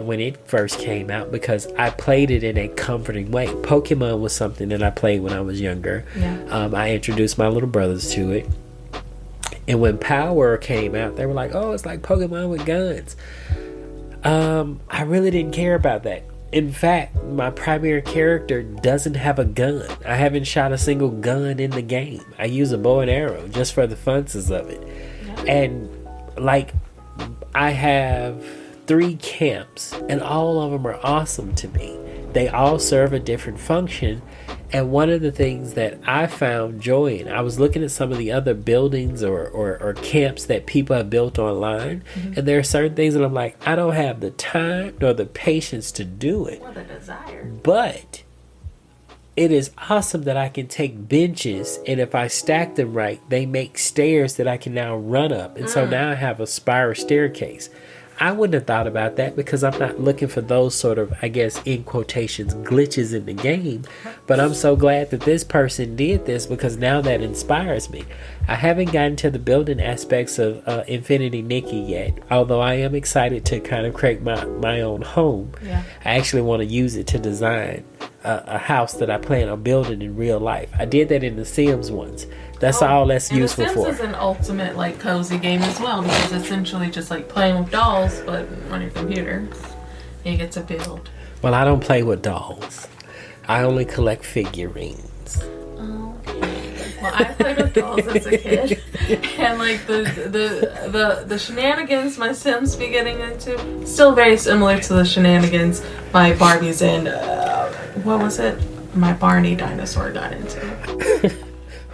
when it first came out, because I played it in a comforting way. Pokemon was something that I played when I was younger. I introduced my little brothers to it, and when Power World came out, they were like, oh, it's like Pokemon with guns. I really didn't care about that. In fact, my primary character doesn't have a gun. I haven't shot a single gun in the game. I use a bow and arrow just for the funsies of it. And like, I have 3 camps, and all of them are awesome to me. They all serve a different function. And one of the things that I found joy in, I was looking at some of the other buildings or camps that people have built online, and there are certain things that I'm like, I don't have the time nor the patience to do it. Or the desire. But it is awesome that I can take benches, and if I stack them right, they make stairs that I can now run up. And so now I have a spiral staircase. I wouldn't have thought about that because I'm not looking for those sort of, I guess, in quotations, glitches in the game. But I'm so glad that this person did this, because now that inspires me. I haven't gotten to the building aspects of Infinity Nikki yet, although I am excited to kind of create my own home. I actually want to use it to design a house that I plan on building in real life. I did that in The Sims once. That's all that's useful for. The Sims is an ultimate like cozy game as well, because it's essentially just like playing with dolls, but on your computer. You get to build. Well, I don't play with dolls. I only collect figurines. Okay. Well, I played with dolls as a kid, and like the shenanigans my Sims be getting into, still very similar to the shenanigans my Barbies and what was it? My Barney dinosaur got into.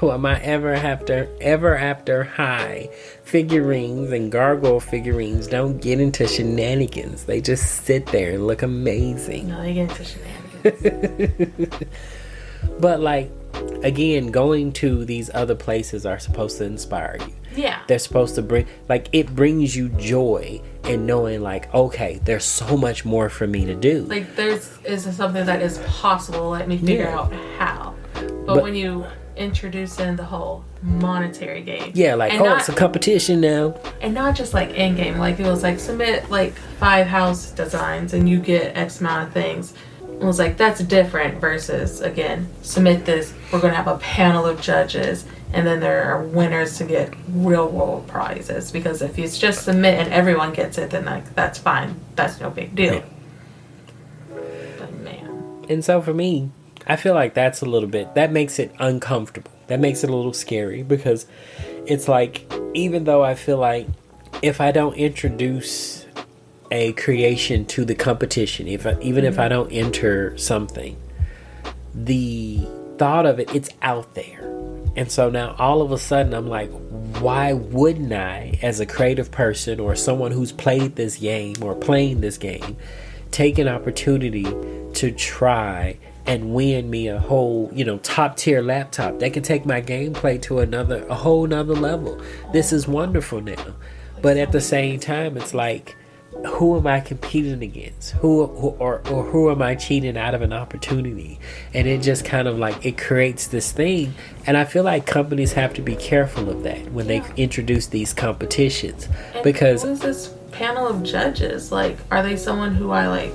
Well, my ever after high figurines and gargoyle figurines don't get into shenanigans. They just sit there and look amazing. No, they get into shenanigans. But like, again, going to these other places are supposed to inspire you. Yeah. They're supposed to bring, like, it brings you joy in knowing, like, okay, there's so much more for me to do. Like, is something that is possible. Let me figure out how. But when you introduce in the whole monetary game. Yeah, like, it's a competition now. And not just like in game. Like, it was like, submit like 5 house designs and you get X amount of things. It was like, that's different versus, again, submit this. We're going to have a panel of judges. And then there are winners to get real world prizes. Because if you just submit and everyone gets it, then like, that's fine. That's no big deal. Yeah. But man. And so for me, I feel like that makes it uncomfortable. That makes it a little scary, because it's like, even though I feel like if I don't introduce a creation to the competition, if I don't enter something, the thought of it's out there. And so now all of a sudden I'm like, why wouldn't I, as a creative person or someone who's played this game or playing this game, take an opportunity to try and win me a whole, top tier laptop that can take my gameplay to a whole nother level. This is wonderful now. But at the same time, it's like, who am I competing against? Who am I cheating out of an opportunity? And it just kind of like, it creates this thing. And I feel like companies have to be careful of that when they introduce these competitions. And because who is this panel of judges? Like, are they someone who I like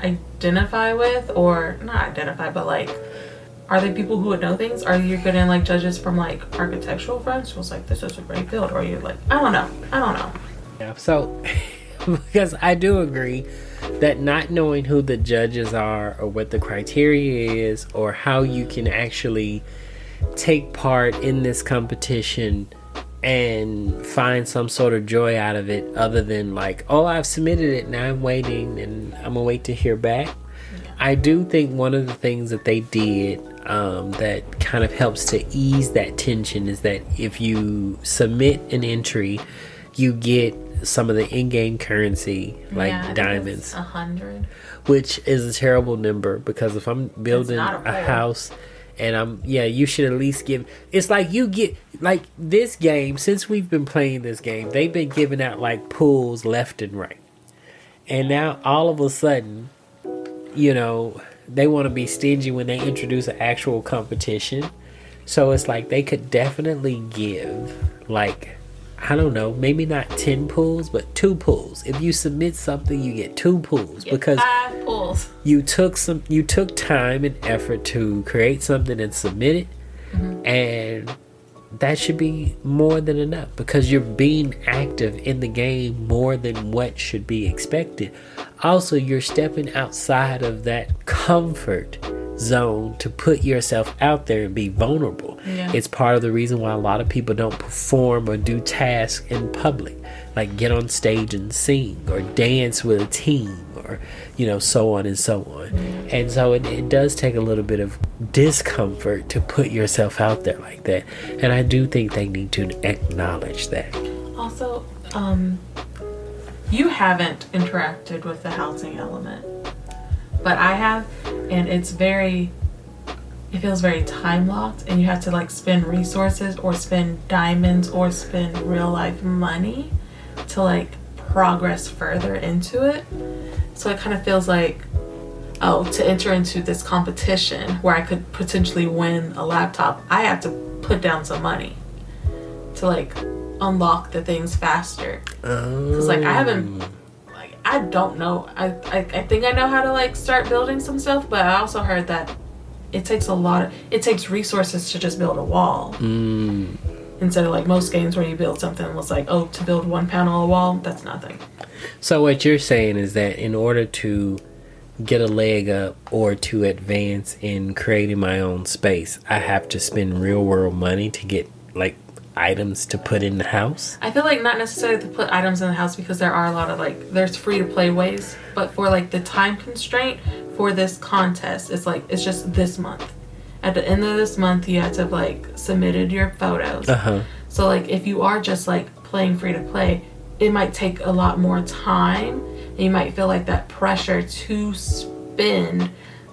identify with, or not identify, but like, are they people who would know things? Are you getting like judges from like architectural firms who's like, this is a great build? Or you're like, I don't know. Yeah, so because I do agree that not knowing who the judges are or what the criteria is or how you can actually take part in this competition and find some sort of joy out of it, other than like, oh, I've submitted it, now I'm waiting and I'm gonna wait to hear back. I do think one of the things that they did that kind of helps to ease that tension is that if you submit an entry, you get some of the in-game currency, like diamonds. 100, which is a terrible number, because if I'm building a house and you should at least give, it's like you get, like, this game, since we've been playing this game, they've been giving out like pools left and right. And now all of a sudden, to be stingy when they introduce an actual competition. So it's like they could definitely give, like, I don't know, maybe not 10 pulls, but 2 pulls. If you submit something, you get 2 pulls because 5 pulls. You took time and effort to create something and submit it, and that should be more than enough because you're being active in the game more than what should be expected. Also, you're stepping outside of that comfort zone to put yourself out there and be vulnerable. It's part of the reason why a lot of people don't perform or do tasks in public, like get on stage and sing or dance with a team or so on and so on. And so it does take a little bit of discomfort to put yourself out there like that, and I do think they need to acknowledge that. Also, you haven't interacted with the housing element, but I have, and it feels very time locked, and you have to like spend resources or spend diamonds or spend real life money to like progress further into it. So it kind of feels like, to enter into this competition where I could potentially win a laptop, I have to put down some money to like unlock the things faster. Because like I don't know. I think I know how to like start building some stuff, but I also heard that it takes resources to just build a wall. Instead of like most games where you build something was like, to build 1 panel of wall, that's nothing. So what you're saying is that in order to get a leg up or to advance in creating my own space, I have to spend real world money to get like items to put in the house? I feel like not necessarily to put items in the house, because there are a lot of like, there's free to play ways, but for like the time constraint for this contest, it's just this month. At the end of this month, you have to have like submitted your photos. So like if you are just like playing free to play, it might take a lot more time, and you might feel like that pressure to spend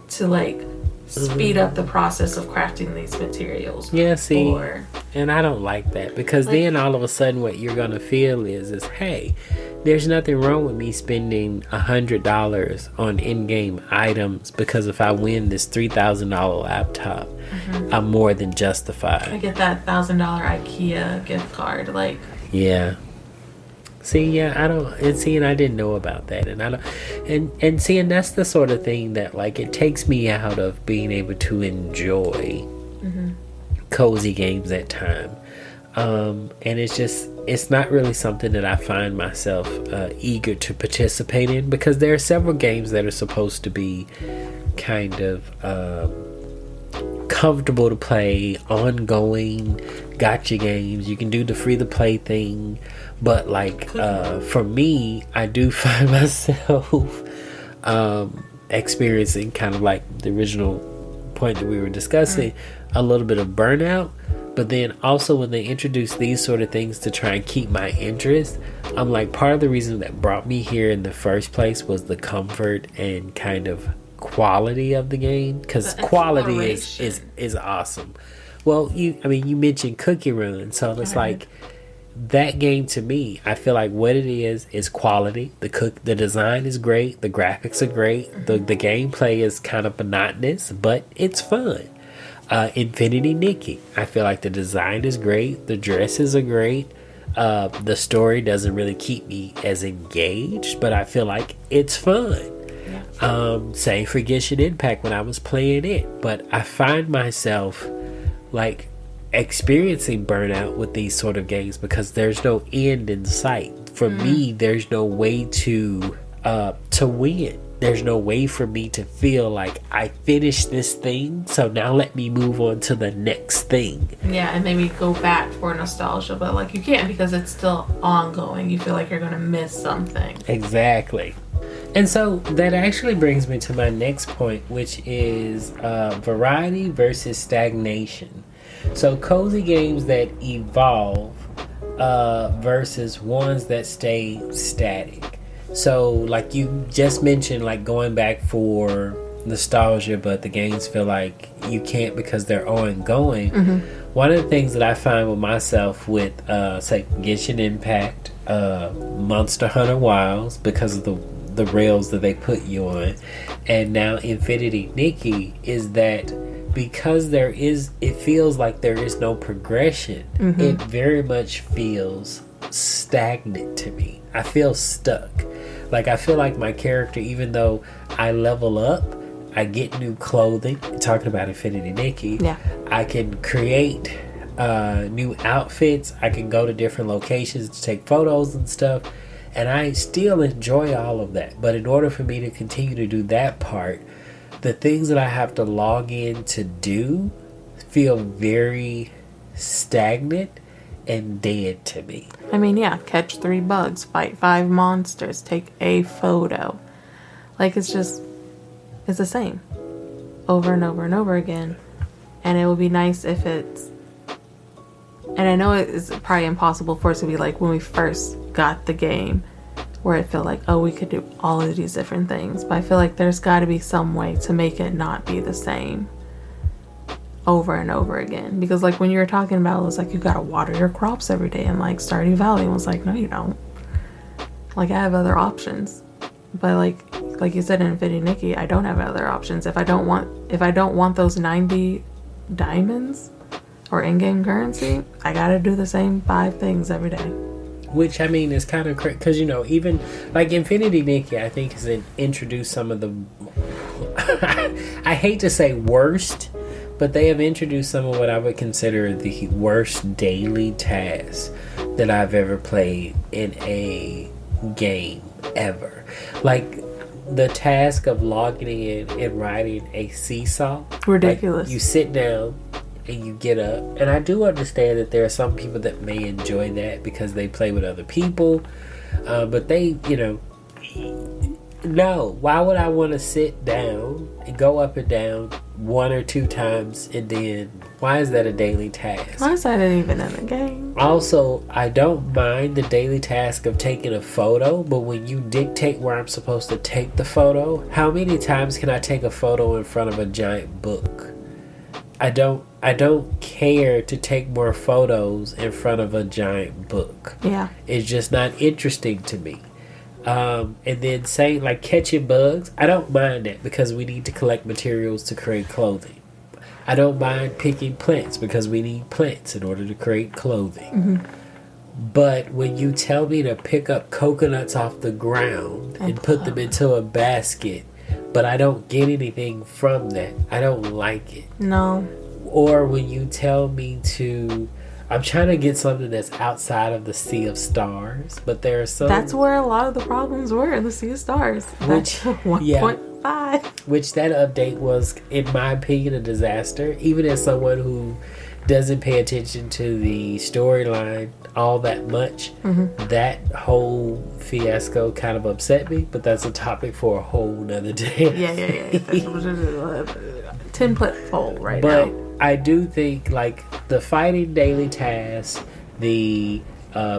to like speed up the process of crafting these materials. And I don't like that, because like, then all of a sudden what you're gonna feel is hey, there's nothing wrong with me spending $100 on in-game items, because if I win this $3,000 laptop, I'm more than justified. I get that $1,000 IKEA gift card, like. And I didn't know about that, and I don't, and that's the sort of thing that like it takes me out of being able to enjoy cozy games at time, and it's not really something that I find myself eager to participate in, because there are several games that are supposed to be kind of comfortable to play, ongoing gotcha games. You can do the free to play thing, but like for me, I do find myself experiencing, kind of like the original point that we were discussing, a little bit of burnout. But then also when they introduce these sort of things to try and keep my interest, I'm like, part of the reason that brought me here in the first place was the comfort and kind of quality of the game, because quality is awesome. Well, you mentioned Cookie Run, so it's like that game to me, I feel like what it is quality. The design is great, the graphics are great, the gameplay is kind of monotonous, but it's fun. Infinity Nikki, I feel like the design is great, the dresses are great, the story doesn't really keep me as engaged, but I feel like it's fun. Same for Genshin Impact when I was playing it, but I find myself like experiencing burnout with these sort of games because there's no end in sight. For me, there's no way to win. There's no way for me to feel like I finished this thing, so now let me move on to the next thing. Yeah, and maybe go back for nostalgia, but like you can't, because it's still ongoing. You feel like you're gonna miss something. Exactly. And so that actually brings me to my next point, which is variety versus stagnation. So cozy games that evolve versus ones that stay static. So like you just mentioned, like going back for nostalgia, but the games feel like you can't because they're ongoing. One of the things that I find with myself with say Genshin Impact, Monster Hunter Wilds, because of the rails that they put you on. And now Infinity Nikki is that because it feels like there is no progression. It very much feels stagnant to me. I feel stuck. Like, I feel like my character, even though I level up, I get new clothing. Talking about Infinity Nikki, I can create new outfits. I can go to different locations to take photos and stuff, and I still enjoy all of that. But in order for me to continue to do that part, the things that I have to log in to do feel very stagnant and dead to me. I mean, yeah, catch 3 bugs, fight 5 monsters, take a photo. Like, it's the same over and over and over again. And it would be nice if it's, and I know it's probably impossible for us to be like when we first got the game, where it felt like, oh, we could do all of these different things. But I feel like there's got to be some way to make it not be the same over and over again. Because like when you were talking about, it was like you got to water your crops every day, and like Stardew Valley was like, no, you don't. Like, I have other options. But like you said in Infinity Nikki, I don't have other options. If I don't want those 90 diamonds or in-game currency, I gotta do the same 5 things every day. Which, I mean, is kind of crazy because, you know, even like Infinity Nikki, I think has introduced some of the I hate to say worst, but they have introduced some of what I would consider the worst daily tasks that I've ever played in a game ever. Like the task of logging in and riding a seesaw. Ridiculous. Like, you sit down and you get up, and I do understand that there are some people that may enjoy that because they play with other people, but they, you know, no, why would I want to sit down and go up and down 1 or 2 times, and then why is that a daily task? Why is that even in the game? Also, I don't mind the daily task of taking a photo, but when you dictate where I'm supposed to take the photo, how many times can I take a photo in front of a giant book? I don't care to take more photos in front of a giant book. Yeah. It's just not interesting to me. And then saying like catching bugs, I don't mind that because we need to collect materials to create clothing. I don't mind picking plants because we need plants in order to create clothing. But when you tell me to pick up coconuts off the ground and put them into a basket, but I don't get anything from that, I don't like it. No. Or when you tell me to, I'm trying to get something that's outside of the Sea of Stars, but there are some. That's where a lot of the problems were in the Sea of Stars. Which 1.5. Which that update was, in my opinion, a disaster. Even as someone who doesn't pay attention to the storyline all that much, that whole fiasco kind of upset me. But that's a topic for a whole nother day. Yeah. 10-foot pole right but now. I do think like the fighting daily task, the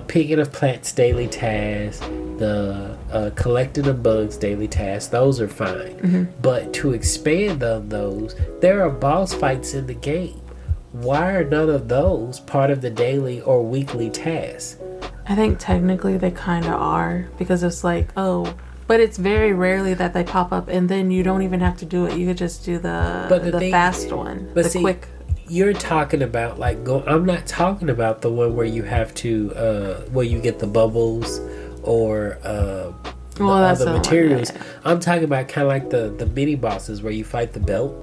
picking of plants daily task, the collecting of bugs daily task, those are fine. But to expand on those, there are boss fights in the game. Why are none of those part of the daily or weekly tasks? I think technically they kind of are, because it's like, oh, but it's very rarely that they pop up and then you don't even have to do it. You could just do the fast one, but the quick. You're talking about like I'm not talking about the one where you have to where you get the bubbles or other materials. I'm talking about kind of like the mini bosses where you fight the belt.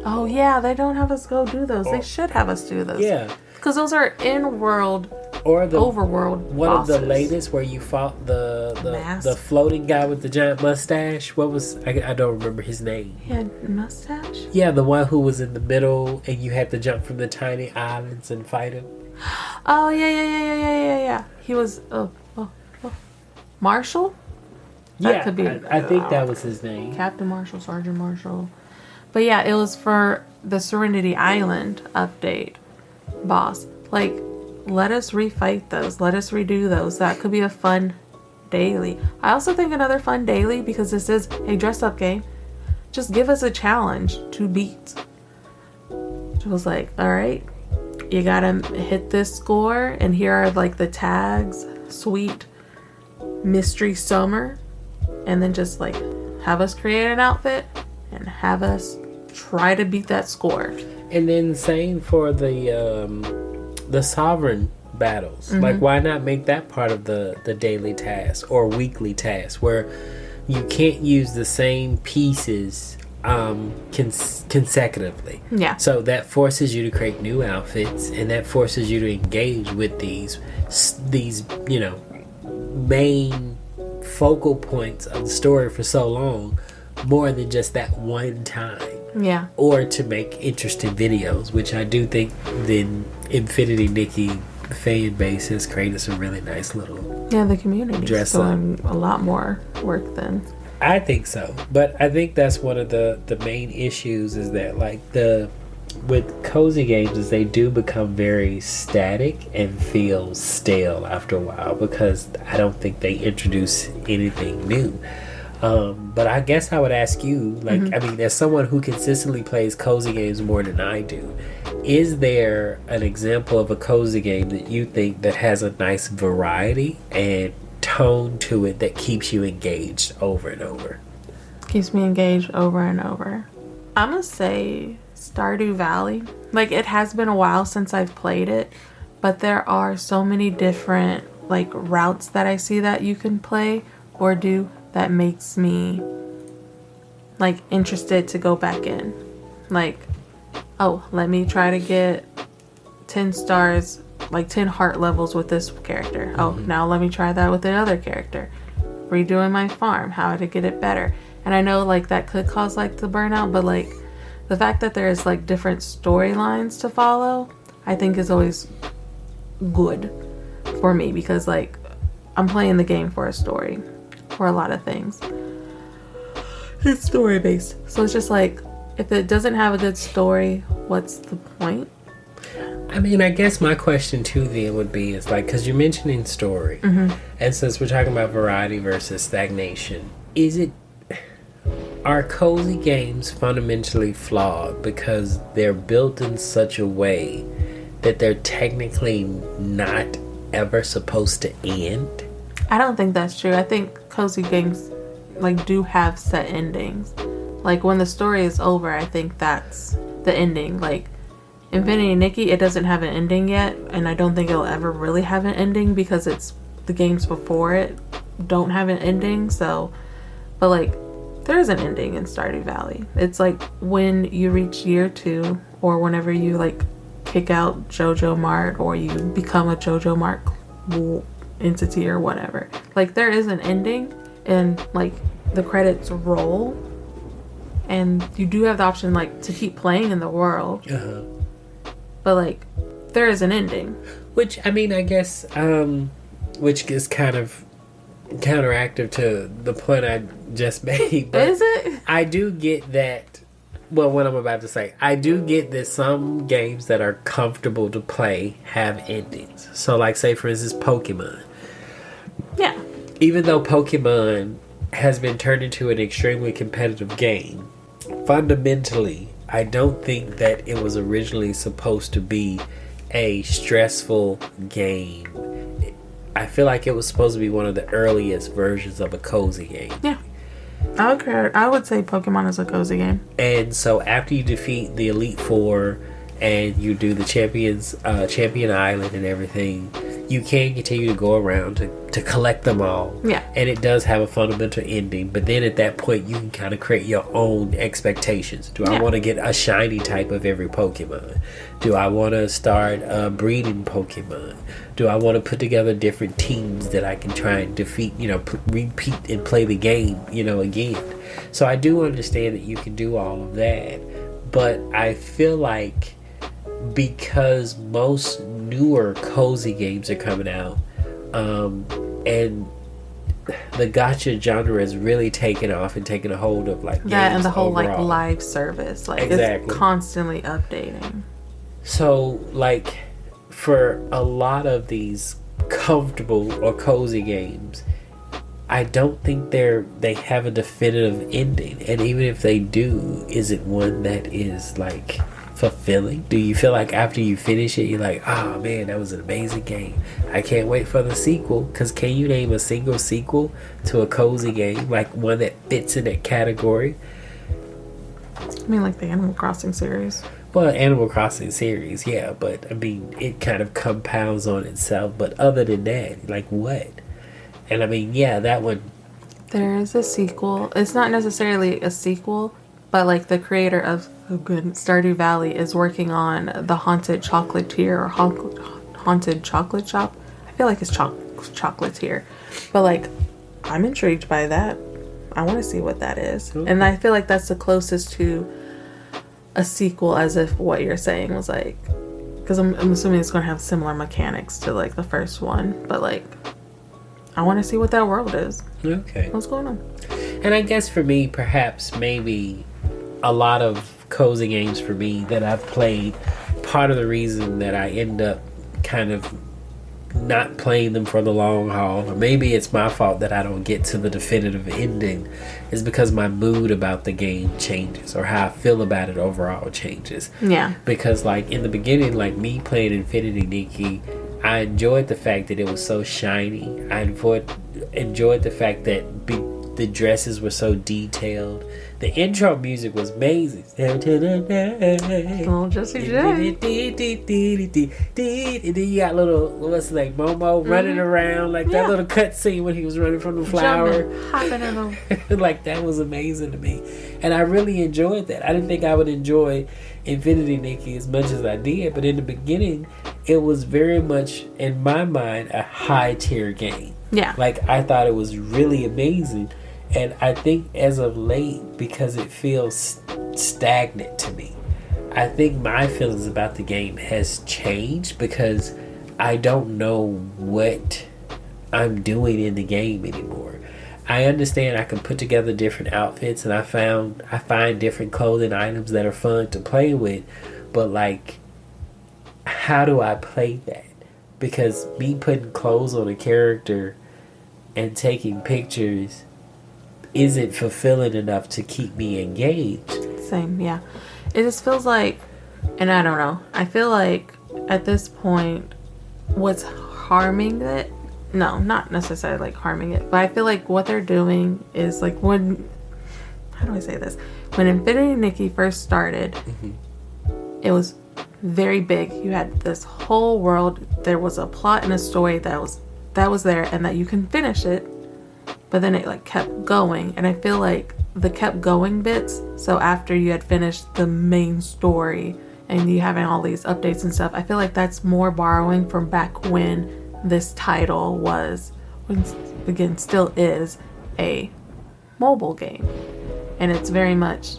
Oh yeah, they don't have us go do those. They should have us do those. Yeah, because those are in-world or the overworld one bosses. Of the latest where you fought the floating guy with the giant mustache. What was I don't remember his name. He had a mustache? Yeah, the one who was in the middle and you had to jump from the tiny islands and fight him. Oh yeah. He was Marshall? That could be. I think that was his name. Captain Marshall, Sergeant Marshall. But yeah, it was for the Serenity Island update boss. Like, let us refight those. Let us redo those. That could be a fun daily. I also think another fun daily, because this is a dress-up game, just give us a challenge to beat. It was like, alright, you gotta hit this score, and here are like the tags. Sweet Mystery Summer. and then just like have us create an outfit and have us try to beat that score. And then same for the sovereign battles. Like, why not make that part of the daily task or weekly task, where you can't use the same pieces consecutively. Yeah. So that forces you to create new outfits, and that forces you to engage with these main focal points of the story for so long, more than just that one time. Yeah. Or to make interesting videos, which I do think the Infinity Nikki fan base has created some really nice little the community dress doing a lot more work than. I think so, but I think that's one of the main issues, is that like with cozy games is they do become very static and feel stale after a while, because I don't think they introduce anything new. But I guess I would ask you, like, I mean, as someone who consistently plays cozy games more than I do, is there an example of a cozy game that you think that has a nice variety and tone to it that keeps you engaged over and over? Keeps me engaged over and over. I'm gonna say Stardew Valley. Like, it has been a while since I've played it, but there are so many different like routes that I see that you can play or do that makes me like interested to go back in. Like, oh, let me try to get 10 stars, like 10 heart levels with this character. Oh, now let me try that with another character. Redoing my farm, how to get it better. And I know like that could cause like the burnout, but like the fact that there's like different storylines to follow, I think is always good for me, because like I'm playing the game for a story, for a lot of things. It's story based. So it's just like, if it doesn't have a good story, what's the point? I mean, I guess my question too then would be, is like, because you're mentioning story, and since we're talking about variety versus stagnation, are cozy games fundamentally flawed because they're built in such a way that they're technically not ever supposed to end? I don't think that's true. I think cozy games like do have set endings. Like, when the story is over, I think that's the ending. Like Infinity Nikki, it doesn't have an ending yet, and I don't think it'll ever really have an ending because it's the games before it don't have an ending. So, but like, there is an ending in Stardew Valley. It's like when you reach year 2, or whenever you like kick out JoJo Mart, or you become a JoJo Mart entity or whatever. Like, there is an ending, and like the credits roll, and you do have the option like to keep playing in the world. But like, there is an ending. Which, I mean, I guess, which is kind of counteractive to the point I just made. But is it? I do get that. Well, what I'm about to say, I do get that some games that are comfortable to play have endings. So, like, say for instance, Pokemon. Yeah. Even though Pokemon has been turned into an extremely competitive game, fundamentally, I don't think that it was originally supposed to be a stressful game. I feel like it was supposed to be one of the earliest versions of a cozy game. Yeah. I would say Pokemon is a cozy game. And so after you defeat the Elite Four and you do the Champion Island and everything, you can continue to go around to collect them all. Yeah. And it does have a fundamental ending, but then at that point you can kind of create your own expectations. Do I want to get a shiny type of every Pokemon? Do I want to start breeding Pokemon? Do I want to put together different teams that I can try and defeat, repeat and play the game, again? So I do understand that you can do all of that, but I feel like because most newer cozy games are coming out, and the gacha genre is really taking off and taking a hold of like that, games and the whole overall. like live service, like Exactly. It's constantly updating. So like for a lot of these comfortable or cozy games, I don't think they have a definitive ending, and even if they do, is it one that is like fulfilling? Do you feel like after you finish it, you're like, oh man, that was an amazing game. I can't wait for the sequel. Because can you name a single sequel to a cozy game, like one that fits in that category? I mean, like the Animal Crossing series. Well, Animal Crossing series, yeah, but I mean, it kind of compounds on itself. But other than that, like what? And I mean, yeah, that one. There is a sequel. It's not necessarily a sequel, but like the creator of Stardew Valley is working on the Haunted Chocolatier or Haunted Chocolate Shop. I feel like it's Chocolatier, but like I'm intrigued by that. I want to see what that is, and I feel like that's the closest to a sequel, as if what you're saying was like, because I'm assuming it's going to have similar mechanics to like the first one, but like I want to see what that world is. Okay, what's going on? And I guess for me, perhaps maybe a lot of cozy games for me that I've played, part of the reason that I end up kind of not playing them for the long haul, or maybe it's my fault that I don't get to the definitive ending, is because my mood about the game changes, or how I feel about it overall changes. Yeah. Because like in the beginning, like me playing Infinity Nikki, I enjoyed the fact that it was so shiny. I enjoyed the fact that the dresses were so detailed. The intro music was amazing. Oh, Jesse J. And then you got little, what's like, Momo running around, like that little cutscene when he was running from the flower. Jumping, hopping in the... Like that was amazing to me. And I really enjoyed that. I didn't think I would enjoy Infinity Nikki as much as I did, but in the beginning, it was very much, in my mind, a high tier game. Yeah. Like I thought it was really amazing. And I think as of late, because it feels stagnant to me, I think my feelings about the game has changed, because I don't know what I'm doing in the game anymore. I understand I can put together different outfits, and I find different clothing items that are fun to play with, but like, how do I play that? Because me putting clothes on a character and taking pictures isn't fulfilling enough to keep me engaged. Same, yeah. It just feels like, and I don't know, I feel like at this point, what's harming it, no, not necessarily like harming it, but I feel like what they're doing is like, when, how do I say this? When Infinity Nikki first started, it was very big. You had this whole world, there was a plot and a story that was there, and that you can finish it. But then it like kept going, and I feel like the kept going bits, so after you had finished the main story and you having all these updates and stuff, I feel like that's more borrowing from back when this title was, again, still is a mobile game. And it's very much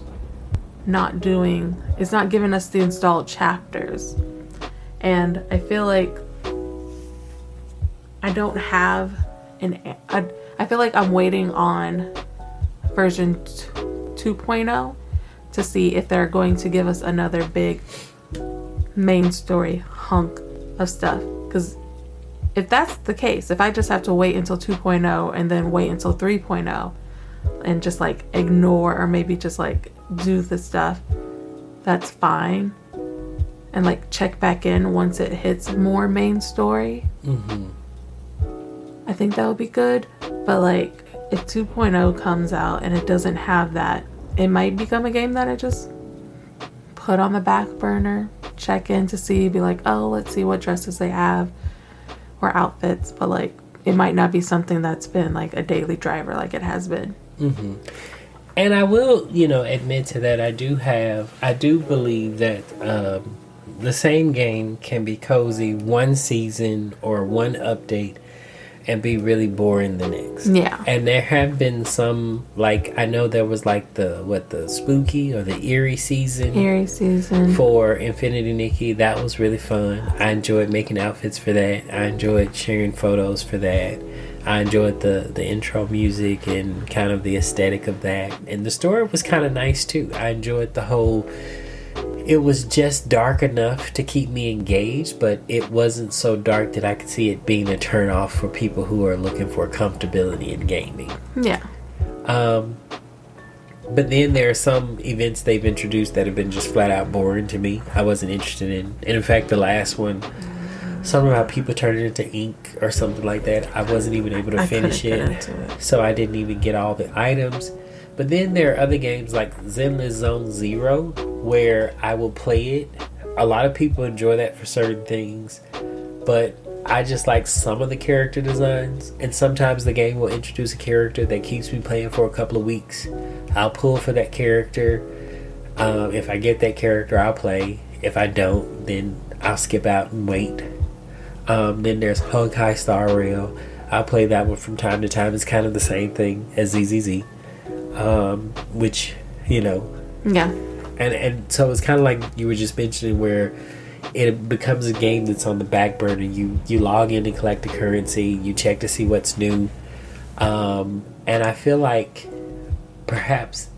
it's not giving us the installed chapters. And I feel like I don't have I feel like I'm waiting on version 2.0 to see if they're going to give us another big main story hunk of stuff. Because if that's the case, if I just have to wait until 2.0 and then wait until 3.0 and just like ignore, or maybe just like do the stuff, that's fine. And like check back in once it hits more main story. I think that would be good. But like, if 2.0 comes out and it doesn't have that, it might become a game that I just put on the back burner, check in to see, be like, oh, let's see what dresses they have or outfits. But like, it might not be something that's been like a daily driver like it has been. And I will, admit to that. I do believe that the same game can be cozy one season or one update and be really boring the next. Yeah. And there have been some, like, I know there was like the spooky or the eerie season for Infinity Nikki. That was really fun. I enjoyed making outfits for that. I enjoyed sharing photos for that. I enjoyed the intro music and kind of the aesthetic of that. And the story was kind of nice too. I enjoyed the whole, it was just dark enough to keep me engaged, but it wasn't so dark that I could see it being a turn off for people who are looking for comfortability in gaming. Yeah. But then there are some events they've introduced that have been just flat out boring to me. I wasn't interested in. And in fact, the last one, something about people turning into ink or something like that, I wasn't even able to finish it. So I didn't even get all the items. But then there are other games like Zenless Zone Zero, where I will play it. A lot of people enjoy that for certain things, but I just like some of the character designs. And sometimes the game will introduce a character that keeps me playing for a couple of weeks. I'll pull for that character. If I get that character, I'll play. If I don't, then I'll skip out and wait. Then there's Hug High Star Rail. I'll play that one from time to time. It's kind of the same thing as ZZZ. Which, you know. Yeah. And so it's kind of like you were just mentioning, where it becomes a game that's on the back burner. You log in and collect the currency. You check to see what's new. And I feel like perhaps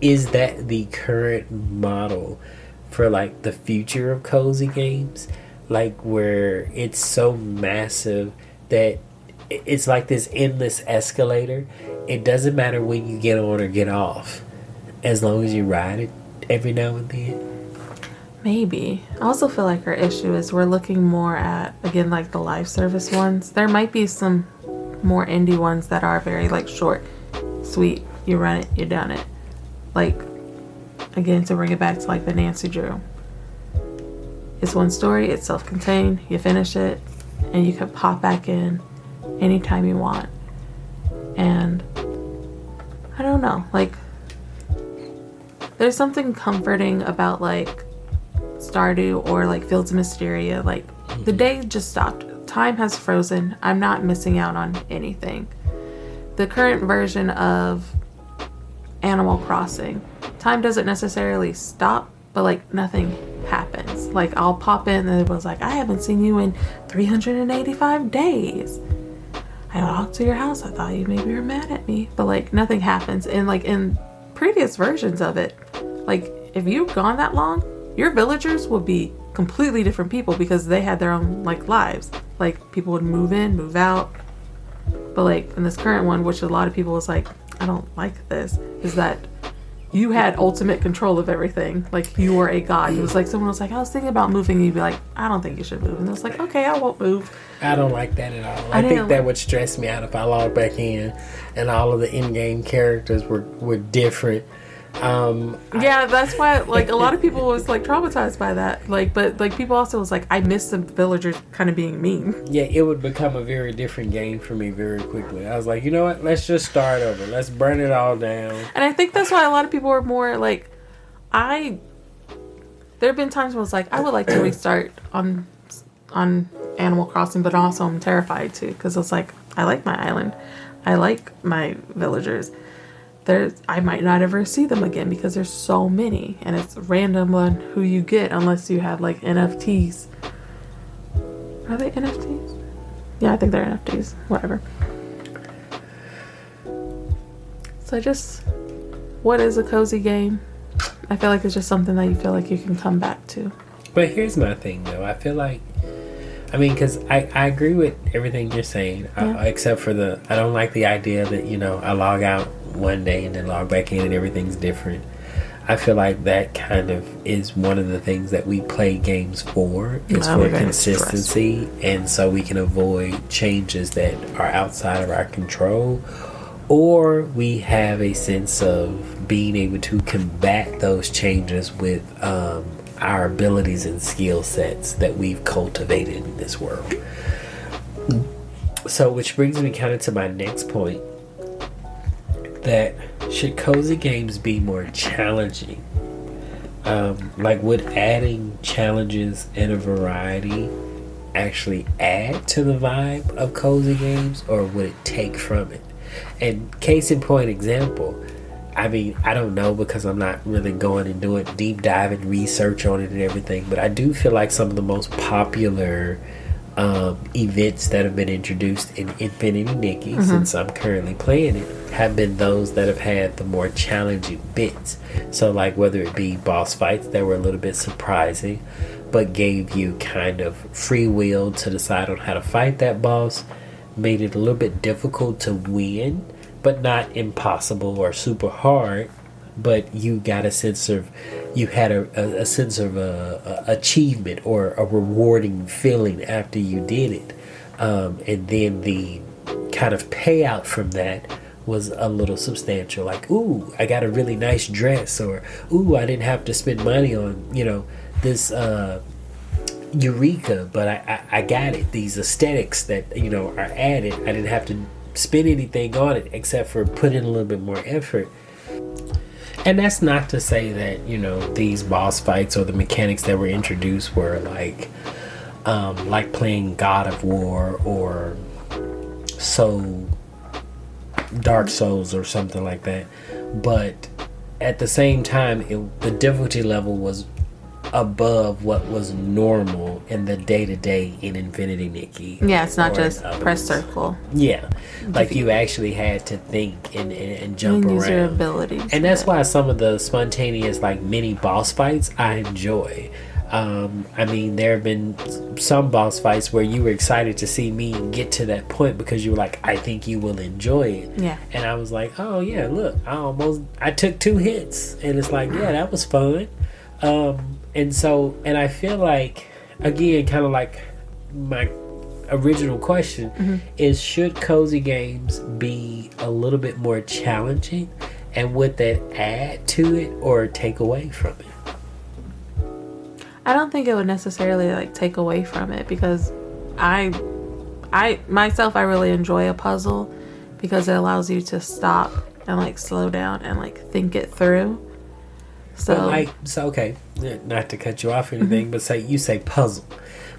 is that the current model for like the future of cozy games, like where it's so massive that it's like this endless escalator. It doesn't matter when you get on or get off, as long as you ride it every now and then. Maybe. I also feel like our issue is we're looking more at, again, like the live service ones. There might be some more indie ones that are very like short, sweet. You run it, you're done it. Like, again, to bring it back to like the Nancy Drew. It's one story, it's self-contained, you finish it, and you can pop back in anytime you want. And I don't know, like, there's something comforting about like Stardew or like Fields of Mysteria. Like, the day just stopped. Time has frozen. I'm not missing out on anything. The current version of Animal Crossing, time doesn't necessarily stop, but like nothing happens. Like, I'll pop in and it was like, I haven't seen you in 385 days. I walked to your house. I thought you maybe were mad at me, but like nothing happens. And like in previous versions of it, like if you've gone that long, your villagers would be completely different people because they had their own like lives. Like, people would move in, move out. But like in this current one, which a lot of people was like, I don't like this, is that you had ultimate control of everything. Like, you were a god. It was like someone was like, I was thinking about moving, and you'd be like, I don't think you should move. And it was like, okay, I won't move. I don't like that at all. I think that would stress me out if I log back in and all of the in-game characters were different. Yeah, that's why like a lot of people was like traumatized by that. Like, but like people also was like, I miss the villagers kind of being mean. Yeah, it would become a very different game for me very quickly. I was like, you know what? Let's just start over. Let's burn it all down. And I think that's why a lot of people are more like, there have been times where it's like, I would like to restart on Animal Crossing, but also I'm terrified too, because it's like, I like my island, I like my villagers. I might not ever see them again because there's so many, and it's random on who you get unless you have like NFTs. Are they NFTs? Yeah, I think they're NFTs. Whatever. So what is a cozy game? I feel like it's just something that you feel like you can come back to. But here's my thing though. I feel like, because I agree with everything you're saying, except for I don't like the idea that, I log out one day and then log back in and everything's different. I feel like that kind of is one of the things that we play games for, is for consistency, and so we can avoid changes that are outside of our control, or we have a sense of being able to combat those changes with our abilities and skill sets that we've cultivated in this world. So, which brings me kind of to my next point, that should cozy games be more challenging? Like, would adding challenges and a variety actually add to the vibe of cozy games, or would it take from it? And case in point example, I don't know, because I'm not really going and doing deep dive and research on it and everything, but I do feel like some of the most popular events that have been introduced in Infinity Nikki, since I'm currently playing it, have been those that have had the more challenging bits. So like, whether it be boss fights that were a little bit surprising but gave you kind of free will to decide on how to fight that boss, made it a little bit difficult to win, but not impossible or super hard. But you got a sense of, you had a sense of achievement or a rewarding feeling after you did it. And then the kind of payout from that was a little substantial. Like, ooh, I got a really nice dress, or ooh, I didn't have to spend money on, this Eureka, but I got it. These aesthetics that, are added. I didn't have to spend anything on it except for put in a little bit more effort. And that's not to say that, these boss fights or the mechanics that were introduced were like playing God of War or Dark Souls or something like that. But at the same time, the difficulty level was above what was normal in the day-to-day in Infinity Nikki. Yeah, it's not just press circle. Yeah, like you actually had to think and jump around. Use your abilities. And that's why some of the spontaneous like mini boss fights I enjoy. I mean, there have been some boss fights where you were excited to see me get to that point because you were like, I think you will enjoy it. Yeah. And I was like, oh yeah, look, I took 2 hits, and it's like, yeah, that was fun. And I feel like, again, kind of like my original question is, should cozy games be a little bit more challenging, and would that add to it or take away from it? I don't think it would necessarily like take away from it, because I myself, I really enjoy a puzzle because it allows you to stop and like slow down and like think it through. So okay, not to cut you off or anything, but you say puzzle,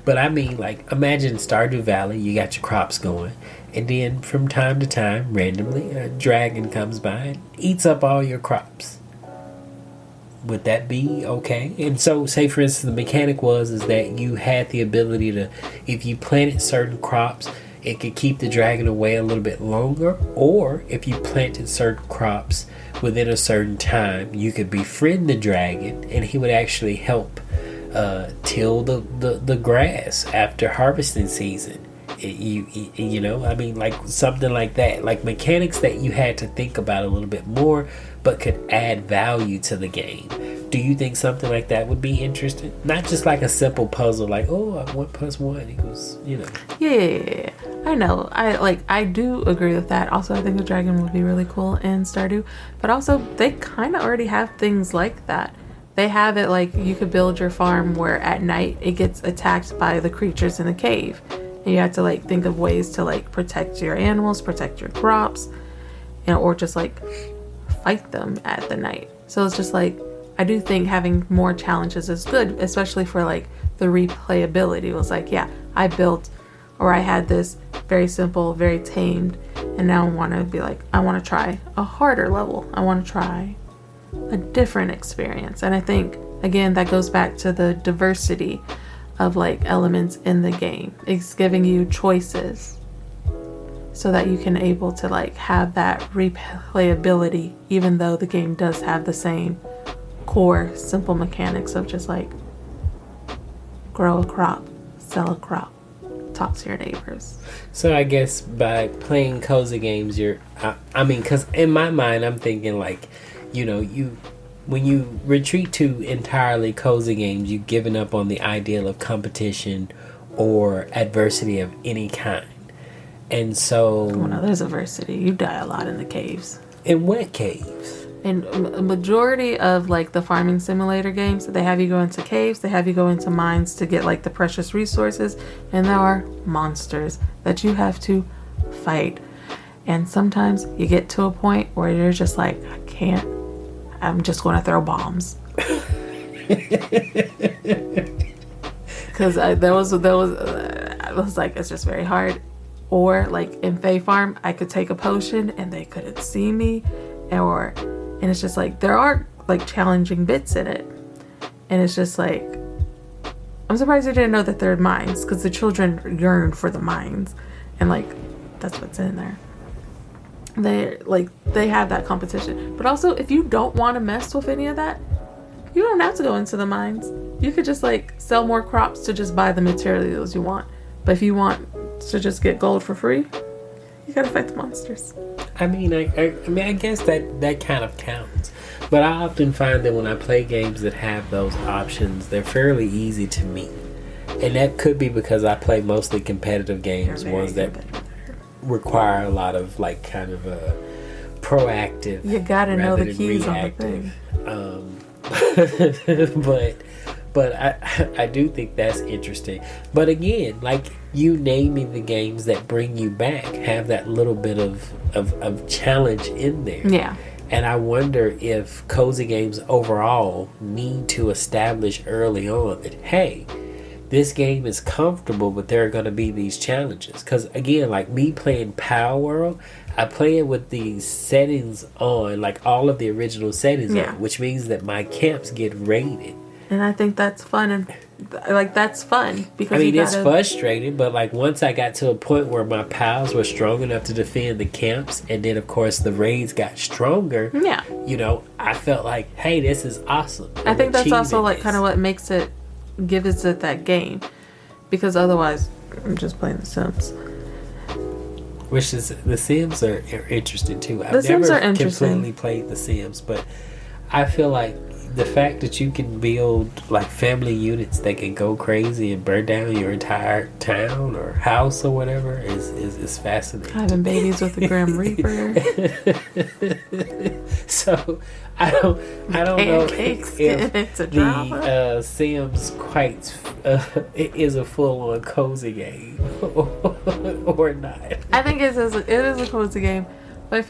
but I mean, like, imagine Stardew Valley. You got your crops going, and then from time to time, randomly, a dragon comes by and eats up all your crops. Would that be okay? And so, say for instance, the mechanic is that you had the ability to, if you planted certain crops, it could keep the dragon away a little bit longer, or if you planted certain crops within a certain time, you could befriend the dragon and he would actually help till the grass after harvesting season. I mean, like something like that, like mechanics that you had to think about a little bit more but could add value to the game. Do you think something like that would be interesting? Not just like a simple puzzle like, oh, 1 + 1 equals, Yeah. I know. I do agree with that. Also, I think the dragon would be really cool in Stardew. But also, they kind of already have things like that. They have it like you could build your farm where at night it gets attacked by the creatures in the cave. And you have to like think of ways to like protect your animals, protect your crops, or just like fight them at the night. So it's just like, I do think having more challenges is good, especially for like the replayability. It was like, yeah, I built, or I had this very simple, very tamed, and now I want to be like, I want to try a harder level. I want to try a different experience. And I think, again, that goes back to the diversity of like elements in the game. It's giving you choices so that you can able to like have that replayability, even though the game does have the same core simple mechanics of just like grow a crop, sell a crop, talk to your neighbors. So I guess by playing cozy games, because in my mind I'm thinking like, when you retreat to entirely cozy games, you've given up on the ideal of competition or adversity of any kind. And so, oh no, there's adversity. You die a lot in the caves. In what caves? In a majority of like the farming simulator games, they have you go into caves, they have you go into mines to get like the precious resources, and there are monsters that you have to fight. And sometimes you get to a point where you're just like, I can't, I'm just going to throw bombs. Because I was like, it's just very hard. Or like in Fae Farm, I could take a potion and they couldn't see me, and it's just like, there are like challenging bits in it, and it's just like, I'm surprised I didn't know that there are mines, because the children yearn for the mines, and like that's what's in there. They have that competition. But also, if you don't want to mess with any of that, you don't have to go into the mines. You could just like sell more crops to just buy the materials you want. But if you want to just get gold for free, you gotta fight the monsters. I guess that kind of counts. But I often find that when I play games that have those options, they're fairly easy to meet. And that could be because I play mostly competitive games, ones that require a lot of like kind of a proactive. You gotta know the keys reactive. on the thing. But I do think that's interesting. But again, like you naming the games that bring you back have that little bit of challenge in there. Yeah. And I wonder if cozy games overall need to establish early on that, hey, this game is comfortable, but there are going to be these challenges. Because again, like me playing Power World, I play it with the settings on, like all of the original settings on, which means that my camps get raided. And I think that's fun, and like that's fun because it's frustrating, but like once I got to a point where my pals were strong enough to defend the camps, and then of course the raids got stronger. Yeah, I felt like, hey, this is awesome. I think that's also like kind of what makes it, gives it that game, because otherwise I'm just playing The Sims. Which is, The Sims are interesting too. The Sims are interesting. Completely played The Sims, but I feel like the fact that you can build like family units that can go crazy and burn down your entire town or house or whatever is fascinating. Having babies with the Grim Reaper. So I don't know if the Sims quite is a full on cozy game or not. I think it is a cozy game, but I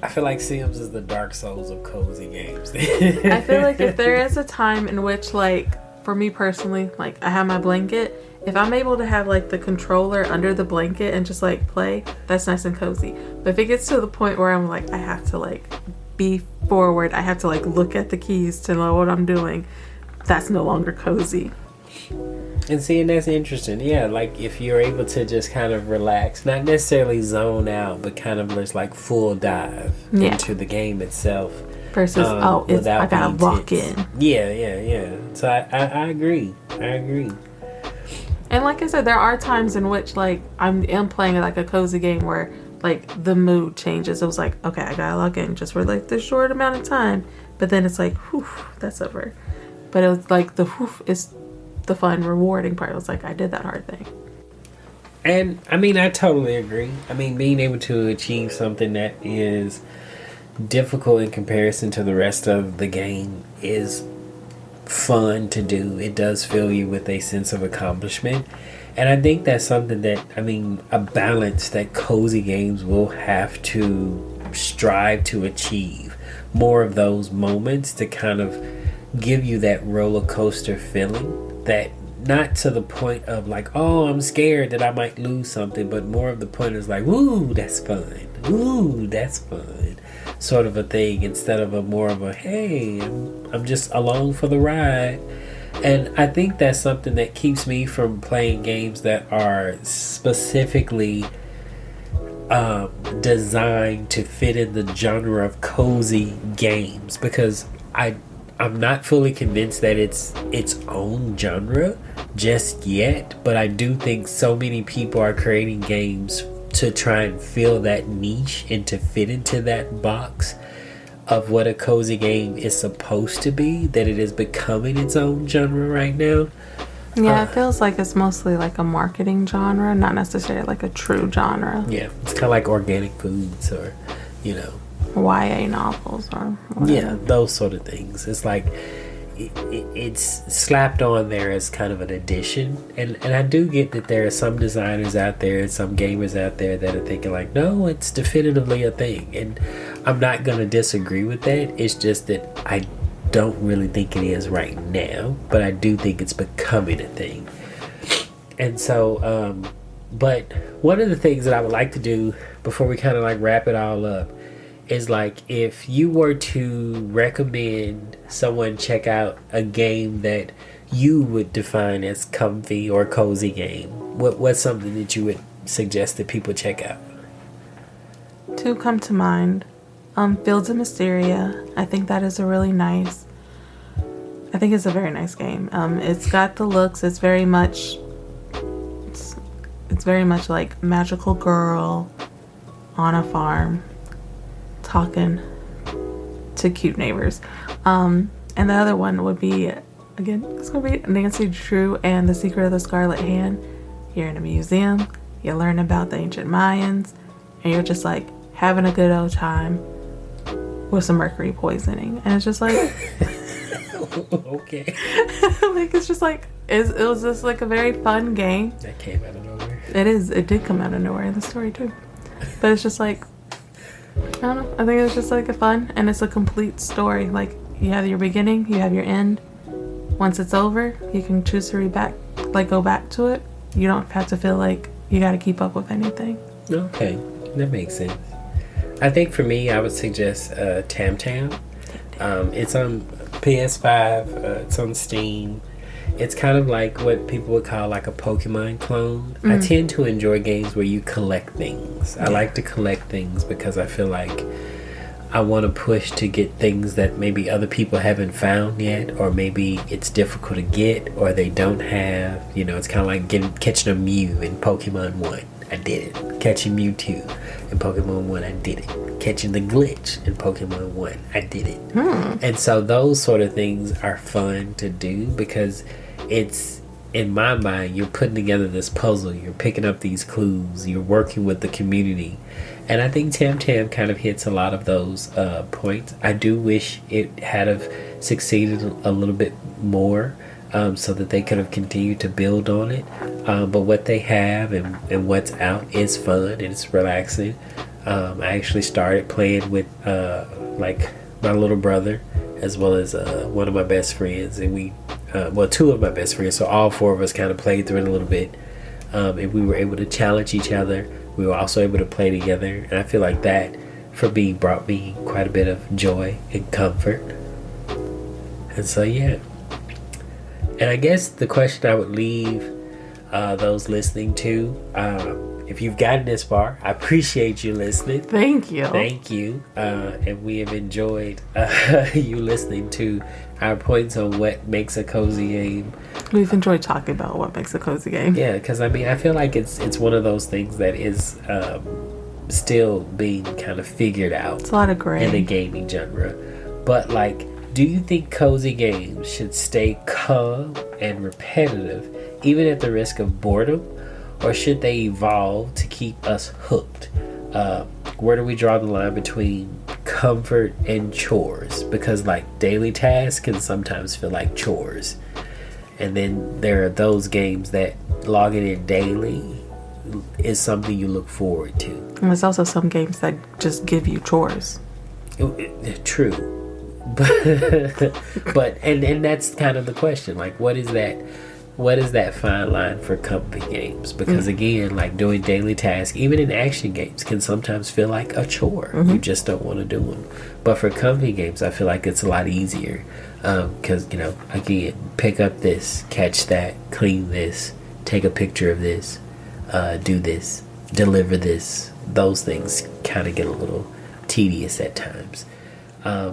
feel like Sims is the Dark Souls of cozy games. I feel like if there is a time in which, like, for me personally, like, I have my blanket, if I'm able to have, like, the controller under the blanket and just, like, play, that's nice and cozy. But if it gets to the point where I'm, like, I have to, like, be forward, I have to, like, look at the keys to know what I'm doing, that's no longer cozy. And see, and that's interesting. Yeah, like if you're able to just kind of relax, not necessarily zone out, but kind of just like full dive into the game itself. Versus, I gotta lock in. Yeah. So I agree. And like I said, there are times in which like I am playing like a cozy game where like the mood changes. It was like, okay, I gotta log in just for like this short amount of time. But then it's like, whew, that's over. But it was like the whew is the fun, rewarding part. It was like I did that hard thing. And I totally agree. Being able to achieve something that is difficult in comparison to the rest of the game is fun to do. It does fill you with a sense of accomplishment. And I think that's something that, a balance that cozy games will have to strive to achieve. More of those moments to kind of give you that roller coaster feeling. That not to the point of like, oh, I'm scared that I might lose something, but more of the point is like, ooh, that's fun. Ooh, that's fun. Sort of a thing, instead of more of a, hey, I'm just along for the ride. And I think that's something that keeps me from playing games that are specifically designed to fit in the genre of cozy games, because I'm not fully convinced that it's its own genre just yet, but I do think so many people are creating games to try and fill that niche and to fit into that box of what a cozy game is supposed to be, that it is becoming its own genre right now. Yeah, it feels like it's mostly like a marketing genre, not necessarily like a true genre. Yeah, it's kind of like organic foods or, YA novels or whatever. Yeah, those sort of things. It's like it's slapped on there as kind of an addition, and I do get that there are some designers out there and some gamers out there that are thinking like, no, it's definitively a thing, and I'm not going to disagree with that. It's just that I don't really think it is right now, but I do think it's becoming a thing. And so but one of the things that I would like to do before we kind of like wrap it all up is like, if you were to recommend someone check out a game that you would define as comfy or cozy game, what's something that you would suggest that people check out? Two come to mind. Fields of Mysteria. I think that is a really nice. I think it's a very nice game. It's got the looks. It's very much like magical girl on a farm. talking to cute neighbors. And the other one would be, again, it's going to be Nancy Drew and the Secret of the Scarlet Hand. You're in a museum, you learn about the ancient Mayans, and you're just like having a good old time with some mercury poisoning. And it's just like, okay. like, it's just like, it was just like a very fun game. That came out of nowhere. It did come out of nowhere in the story too. But it's just like, I don't know, I think it's just like a fun, and it's a complete story. Like, you have your beginning, you have your end. Once it's over, you can choose to go back to it. You don't have to feel like you got to keep up with anything. Okay, that makes sense. I think for me, I would suggest Tam Tam. It's on PS5. It's on Steam. It's kind of like what people would call like a Pokemon clone. I tend to enjoy games where you collect things. I like to collect things because I feel like I want to push to get things that maybe other people haven't found yet, or maybe it's difficult to get, or they don't have. You know, it's kind of like catching a Mew in Pokemon 1. I did it. Catching Mewtwo in Pokemon 1. I did it. Catching the glitch in Pokemon 1. I did it. And so those sort of things are fun to do because it's, in my mind, you're putting together this puzzle. You're picking up these clues. You're working with the community. And I think Tam Tam kind of hits a lot of those points. I do wish it had have succeeded a little bit more so that they could have continued to build on it. But what they have and what's out is fun and it's relaxing. I actually started playing with like my little brother as well as one of my best friends. And we, two of my best friends. So all four of us kind of played through it a little bit. And we were able to challenge each other. We were also able to play together, and I feel like that for me brought me quite a bit of joy and comfort. And so yeah, and I guess the question I would leave those listening to, if you've gotten this far, I appreciate you listening. Thank you. And we have enjoyed you listening to our points on what makes a cozy game. We've enjoyed talking about what makes a cozy game. Yeah, because I mean, I feel like it's one of those things that is still being kind of figured out. It's a lot of gray in the gaming genre. But like, do you think cozy games should stay calm and repetitive, even at the risk of boredom, or should they evolve to keep us hooked? Where do we draw the line between comfort and chores? Because like daily tasks can sometimes feel like chores. And then there are those games that logging in daily is something you look forward to. And there's also some games that just give you chores. True. But and that's kind of the question. Like, what is that fine line for comfy games? Because again, like doing daily tasks, even in action games, can sometimes feel like a chore. You just don't want to do them. But for comfy games, I feel like it's a lot easier. Because, you know, again, pick up this, catch that, clean this, take a picture of this, do this, deliver this. Those things kind of get a little tedious at times.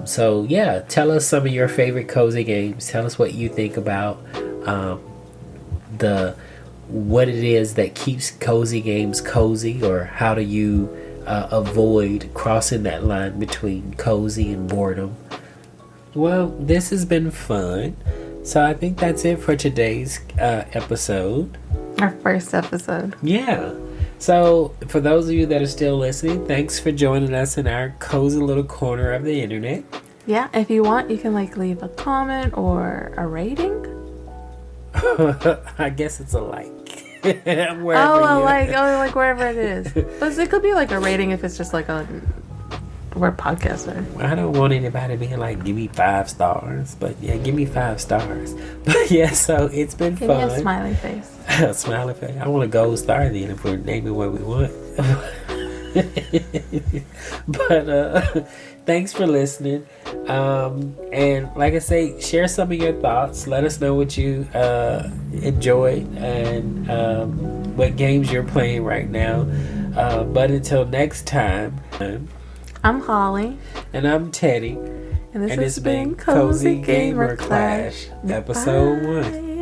So yeah, tell us some of your favorite cozy games. Tell us what you think about what it is that keeps cozy games cozy, or how do you avoid crossing that line between cozy and boredom. Well, this has been fun. So I think that's it for today's episode. Our first episode. Yeah. So for those of you that are still listening, thanks for joining us in our cozy little corner of the internet. Yeah, if you want, you can like leave a comment or a rating. I guess it's a like. like wherever it is. But it could be like a rating if it's just like we're podcaster. I don't want anybody being like, give me 5 stars. But yeah, give me 5 stars. But yeah, so it's been Give fun. me a smiley face. A smiley face. I want a gold star then if we're naming what we want. But thanks for listening. And like I say, share some of your thoughts. Let us know what you enjoyed and what games you're playing right now. But until next time, I'm Holly. And I'm Teddy. And this has been Cozy Gamer Clash. Episode 1.